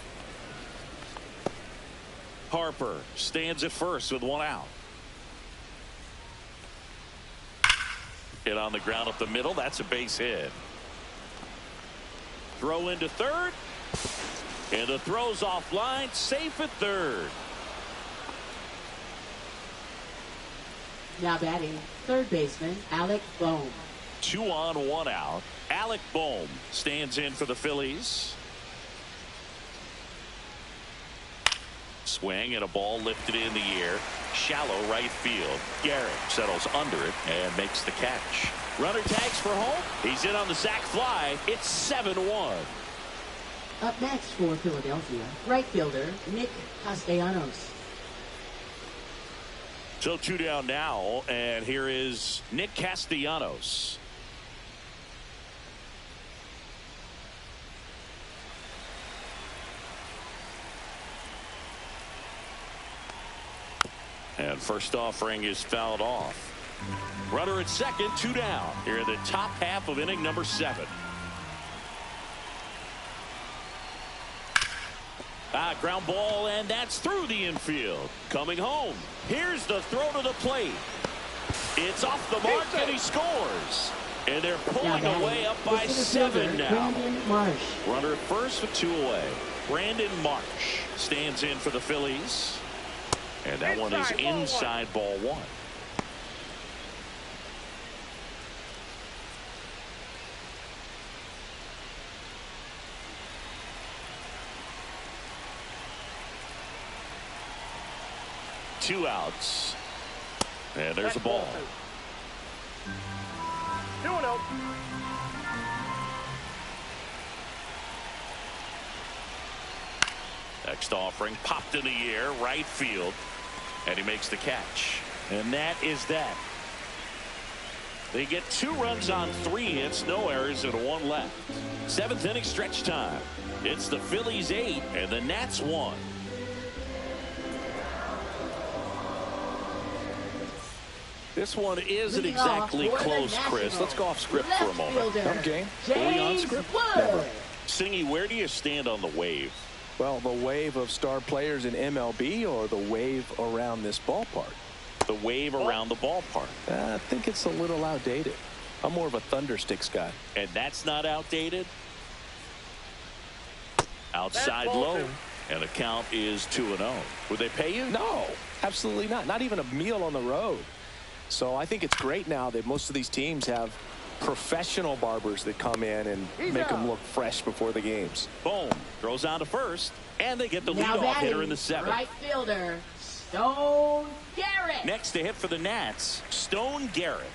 Harper stands at first with 1 out. Hit on the ground up the middle. That's a base hit. Throw into third. And the throw's offline. Safe at third. Now batting, third baseman, Alec Bohm. 2 on, 1 out. Alec Bohm stands in for the Phillies. Swing and a ball lifted in the air. Shallow right field. Garrett settles under it and makes the catch. Runner tags for home. He's in on the sac fly. It's 7-1. Up next for Philadelphia, right fielder, Nick Castellanos. So 2 down now, and here is Nick Castellanos. And first offering is fouled off. Runner at second, 2 down. Here in the top half of inning number 7. Ground ball, and that's through the infield. Coming home. Here's the throw to the plate. It's off the mark, and he scores. And they're pulling away up by 7 now. Brandon Marsh. Runner at first with 2 away. Brandon Marsh stands in for the Phillies. And that one is inside ball 1. Two outs. And there's a ball. 2-0. Next offering popped in the air, right field. And he makes the catch. And that is that. They get 2 runs on 3 hits, no errors, and 1 left. 7th inning stretch time. It's the Phillies 8 and the Nats 1. This one isn't Leading off exactly for the close, Chris. Nationals, Let's go off script for a moment. left fielder, I'm game. Are we on James script? Wood. Singy, where do you stand on the wave? Well, the wave of star players in MLB or the wave around this ballpark? The wave around the ballpark. I think it's a little outdated. I'm more of a Thundersticks guy. And that's not outdated. Outside That's ball low. two. And the count is 2-0. Would they pay you? No, absolutely not. Not even a meal on the road. So I think it's great now that most of these teams have professional barbers that come in and make them look fresh before the games. Boom. Throws on to first. And they get the Now leadoff hitter batting, in the seventh. right fielder, Stone Garrett. Next to hit for the Nats, Stone Garrett.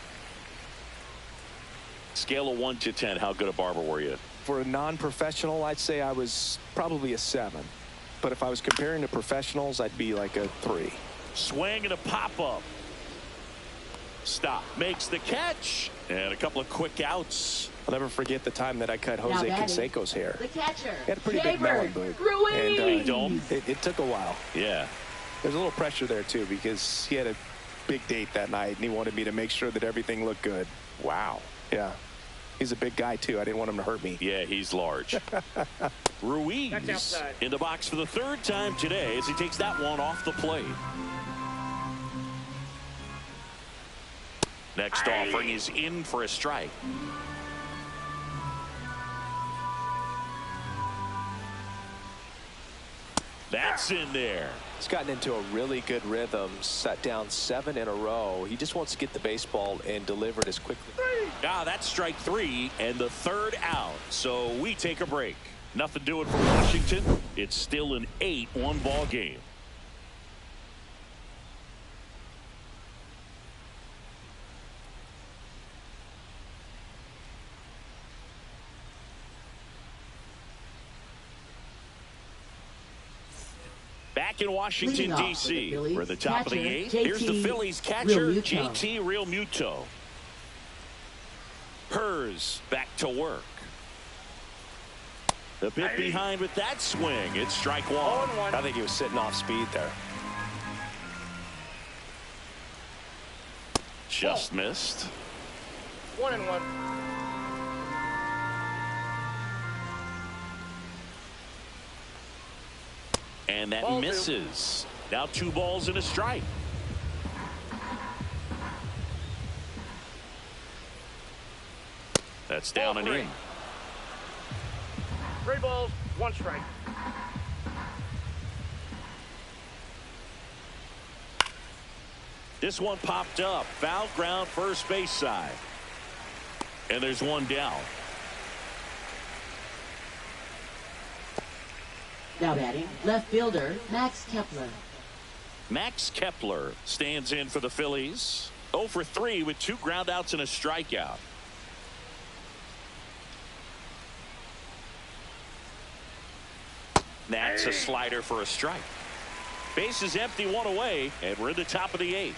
Scale of 1 to 10, how good a barber were you? For a non-professional, I'd say I was probably a 7. But if I was comparing to professionals, I'd be like a 3. Swing and a pop-up. Stop. Makes the catch. And a couple of quick outs. I'll never forget the time that I cut Now Jose batting, Canseco's hair. the catcher, He had a pretty big melon Jaybird bug. Ruiz. And Dome. it took a while. Yeah. There's a little pressure there, too, because he had a big date that night, and he wanted me to make sure that everything looked good. Wow. Yeah. He's a big guy, too. I didn't want him to hurt me. Yeah, he's large. Ruiz That's outside. in the box for the third time today as he takes that one off the plate. Next offering is in for a strike. That's in there. He's gotten into a really good rhythm, set down 7 in a row. He just wants to get the baseball and deliver it as quickly. Ah, that's strike 3 and the third out. So we take a break. Nothing doing for Washington. It's still an 8-1 ball game. Back in Washington, Leading off for the D.C. Phillies, We're at the top of the catcher, 8th. JT Here's the Phillies catcher, Realmuto. JT Realmuto. Hers back to work. A bit behind with that swing. It's strike 1. 0-1. I think he was sitting off speed there. Just missed. 1-1. And that Ball 2. misses. Now 2 balls and a strike. That's down Ball and 3. in. 3 balls, 1 strike. This one popped up. Foul ground first base side. And there's one down. Now batting, left fielder, Max Kepler. Max Kepler stands in for the Phillies. 0 for 3 with 2 groundouts and a strikeout. That's a slider for a strike. Base is empty, 1 away, and we're in the top of the 8th.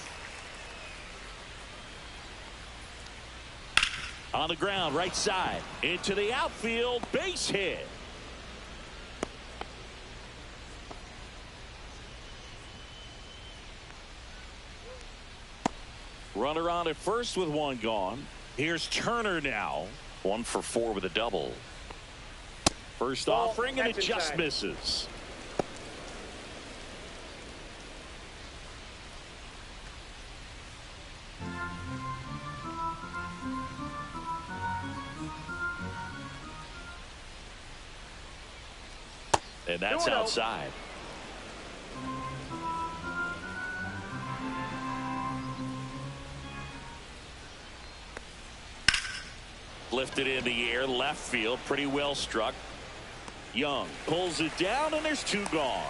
On the ground, right side, into the outfield, base hit. Runner on at first with 1 gone. Here's Turner now. 1 for 4 with a double. First Ball, offering, and it that's just inside. misses. And that's 2-0. outside. Lifted in the air, left field, pretty well struck. Young pulls it down, and there's 2 gone.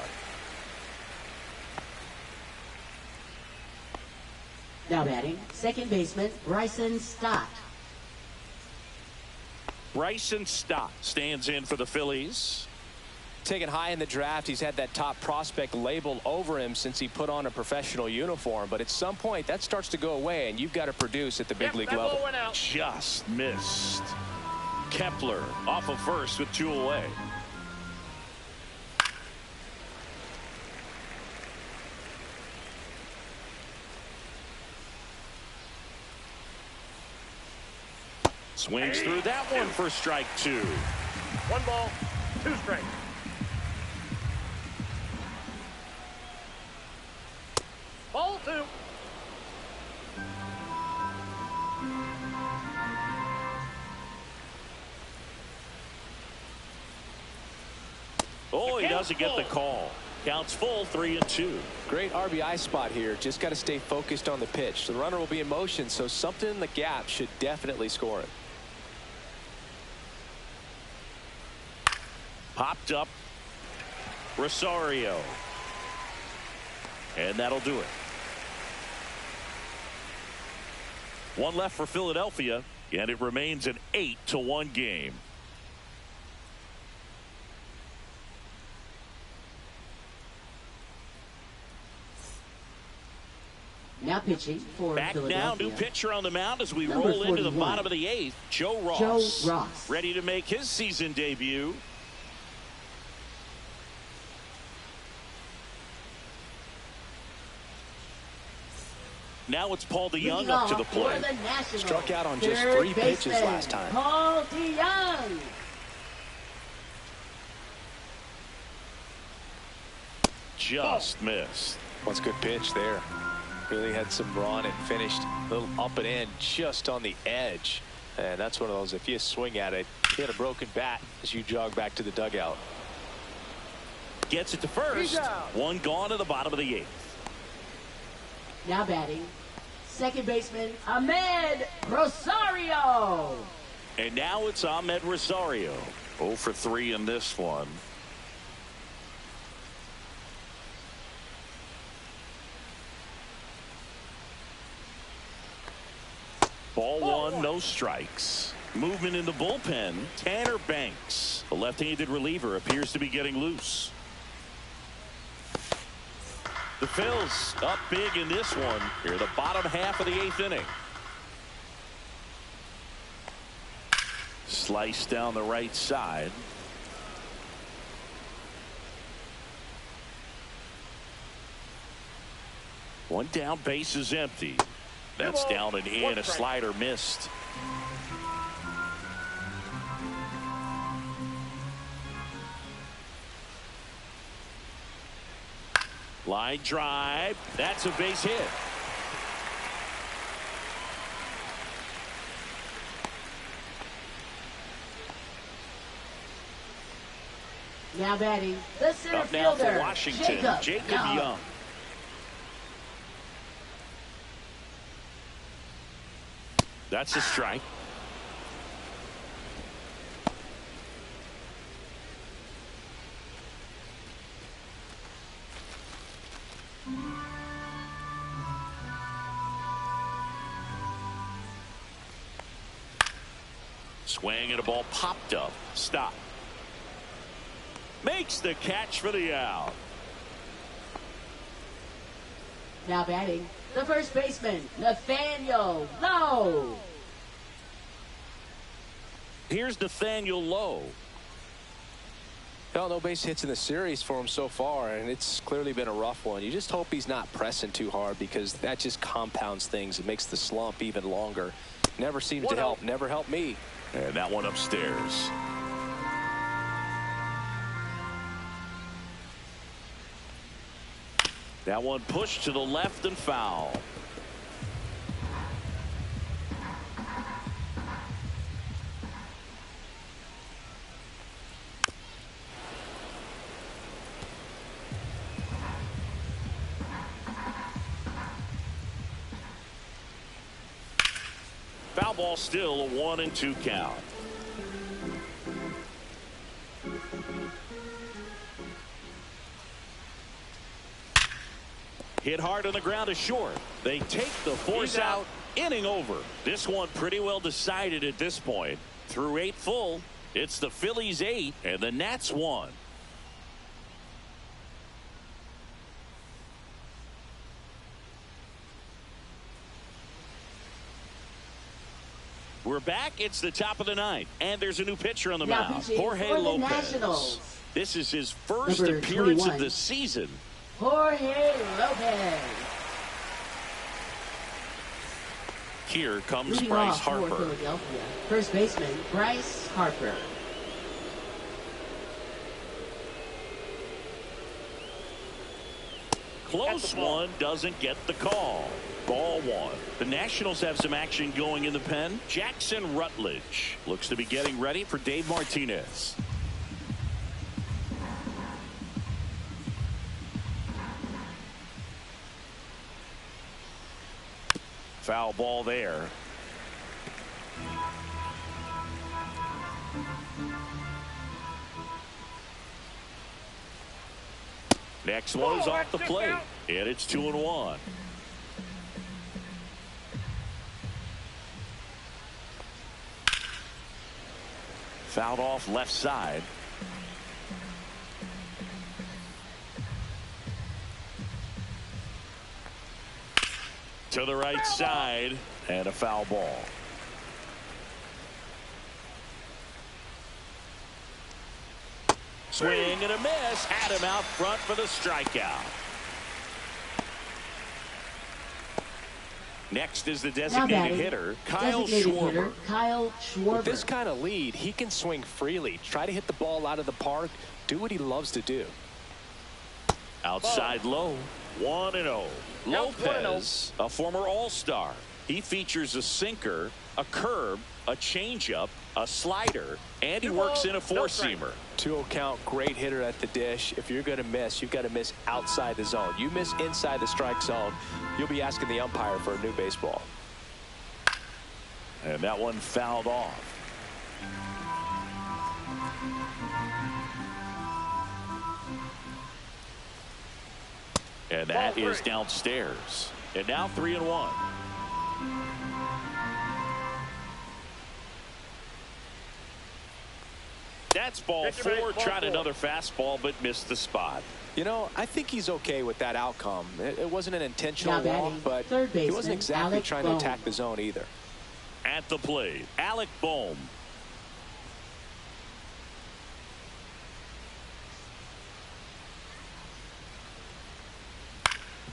Now batting, second baseman, Bryson Stott. Bryson Stott stands in for the Phillies. Taken high in the draft, he's had that top prospect label over him since he put on a professional uniform. But at some point, that starts to go away, and you've got to produce at the big league that level. ball went out. Just missed. Kepler off of first with 2 away. Swings through that one for strike 2. 1 ball, 2 strikes. Ball 2. Oh, he doesn't get the call. Counts full, 3-2. Great RBI spot here. Just got to stay focused on the pitch. The runner will be in motion, so something in the gap should definitely score it. Popped up. Rosario. And that'll do it. One left for Philadelphia, and it remains an 8-1 game. Now pitching for Back Philadelphia. now, new pitcher on the mound as we Number roll into the 41. bottom of the 8th. Joe Ross. Joe Ross. Ready to make his season debut. Now it's Paul DeYoung up to the plate. Struck out on just 3 pitches last time. Paul DeYoung. Just missed. What's a good pitch there. Really had some run and finished a little up and in just on the edge. And that's one of those, if you swing at it, you hit a broken bat as you jog back to the dugout. Gets it to first. One gone to the bottom of the 8th. Now batting, second baseman Ahmed Rosario. And now it's Ahmed Rosario. 0 for 3 in this one. Ball 1, no strikes. Movement in the bullpen. Tanner Banks, the left-handed reliever, appears to be getting loose. The Phillies up big in this one. Here, the bottom half of the 8th inning. Slice down the right side. One down, base is empty. That's down and in. A slider missed. Line drive. That's a base hit. Now batting, the center Up now fielder, for Washington, Jacob Young. That's a strike. Swing and a ball popped up. Stop. Makes the catch for the out. Now batting, the first baseman, Nathaniel Lowe. Here's Nathaniel Lowe. Well, no base hits in the series for him so far, and it's clearly been a rough one. You just hope he's not pressing too hard, because that just compounds things. It makes the slump even longer. Never seemed to help. Never helped me. And that one upstairs. That one pushed to the left and foul. Foul ball, still a 1-2 count. Hit hard on the ground is short. They take the force out. Inning over. This one pretty well decided at this point. Through 8 full, it's the Phillies 8 and the Nats 1. We're back. It's the top of the 9th, and there's a new pitcher on the mound. Jorge Lopez. This is his first appearance of the season. Jorge Lopez. Here comes Leading Bryce off for Harper. Philadelphia, first baseman Bryce Harper. Close one, doesn't get the call. Ball one. The Nationals have some action going in the pen. Jackson Rutledge looks to be getting ready for Dave Martinez. Foul ball there. Next one is off the plate, and it's 2-1. Fouled off left side. To the right side, and a foul ball. Swing and a miss. Had him out front for the strikeout. Next is the designated hitter, Kyle Schwarber. With this kind of lead, he can swing freely, try to hit the ball out of the park, do what he loves to do. Outside low, 1-0. Lopez, a former All-Star. He features a sinker, a curve, a changeup, a slider, and he works in a four-seamer. 2-0 count, great hitter at the dish. If you're going to miss, you've got to miss outside the zone. You miss inside the strike zone, you'll be asking the umpire for a new baseball. And that one fouled off. And that is downstairs. And now 3-1. That's ball four. Tried another fastball, but missed the spot. You know, I think he's okay with that outcome. It wasn't an intentional walk, but he wasn't exactly trying to attack the zone either. At the plate, Alec Bohm.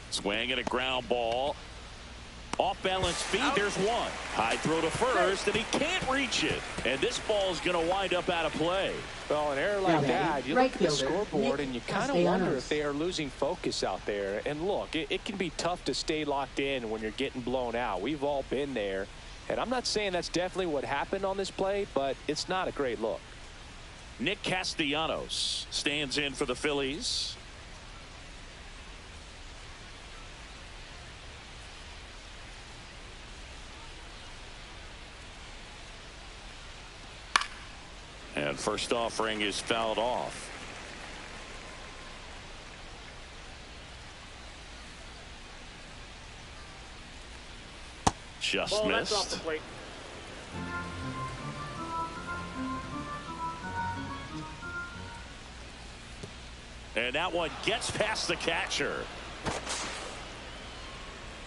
Swing and a ground ball. Off balance feet. There's one. High throw to first, and he can't reach it. And this ball is going to wind up out of play. Well, an error like that, you look at the scoreboard and you kind of wonder if they are losing focus out there. And look, it can be tough to stay locked in when you're getting blown out. We've all been there. And I'm not saying that's definitely what happened on this play, but it's not a great look. Nick Castellanos stands in for the Phillies. And first offering is fouled off. Just missed. Off the plate. And that one gets past the catcher.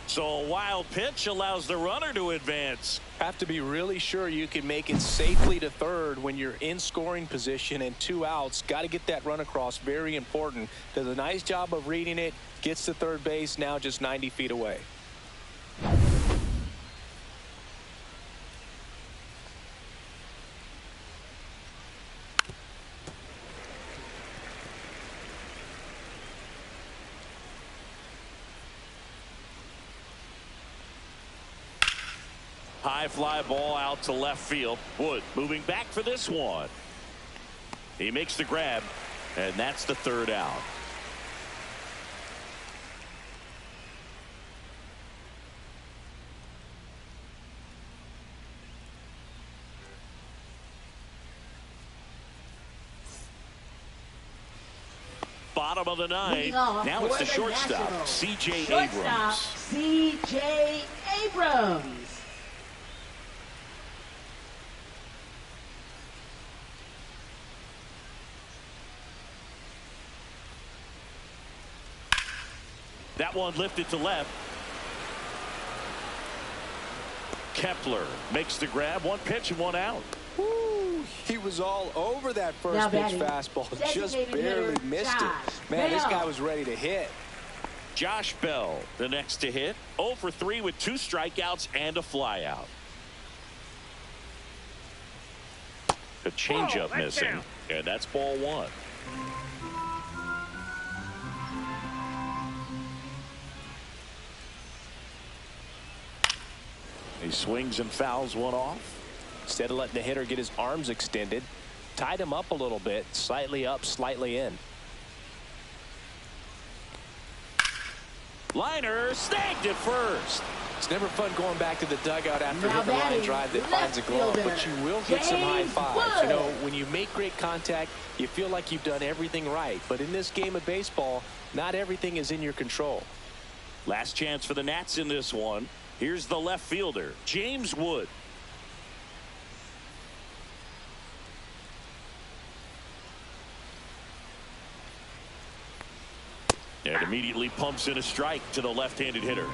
So a wild pitch allows the runner to advance. Have to be really sure you can make it safely to third when you're in scoring position and 2 outs. Got to get that run across. Very important. Does a nice job of reading it. Gets to third base. Now just 90 feet away. High fly ball out to left field. Wood moving back for this one. He makes the grab, and that's the third out. Bottom of the ninth. Now it's the shortstop, C.J. Abrams. C.J. Abrams. That one lifted to left. Kepler makes the grab. One pitch and one out. Woo, he was all over that first pitch fastball. Just barely missed it. Man, this guy was ready to hit. Josh Bell, the next to hit. 0 for 3 with 2 strikeouts and a flyout. The changeup missing, and that's ball 1. He swings and fouls one off. Instead of letting the hitter get his arms extended, tied him up a little bit, slightly up, slightly in. Liner snagged at first. It's never fun going back to the dugout after hitting a line drive that finds a glove, but you will get some high fives. You know, when you make great contact, you feel like you've done everything right. But in this game of baseball, not everything is in your control. Last chance for the Nats in this one. Here's the left fielder, James Wood. And immediately pumps in a strike to the left-handed hitter.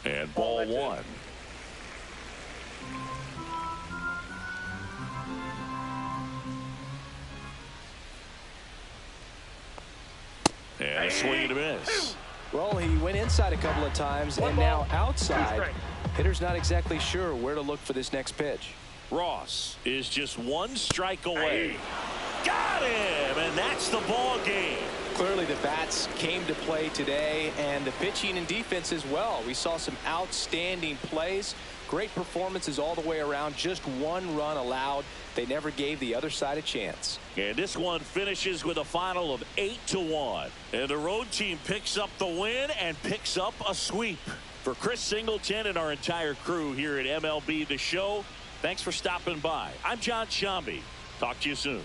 And ball 1. And a swing and a miss. Well, he went inside a couple of times, and now outside. Hitter's not exactly sure where to look for this next pitch. Ross is just 1 strike away. Got him, and that's the ball game. Clearly the bats came to play today, and the pitching and defense as well. We saw some outstanding plays, great performances all the way around. Just 1 run allowed. They never gave the other side a chance. And this one finishes with a final of 8-1. And the road team picks up the win and picks up a sweep. For Chris Singleton and our entire crew here at MLB The Show, thanks for stopping by. I'm John Shambi. Talk to you soon.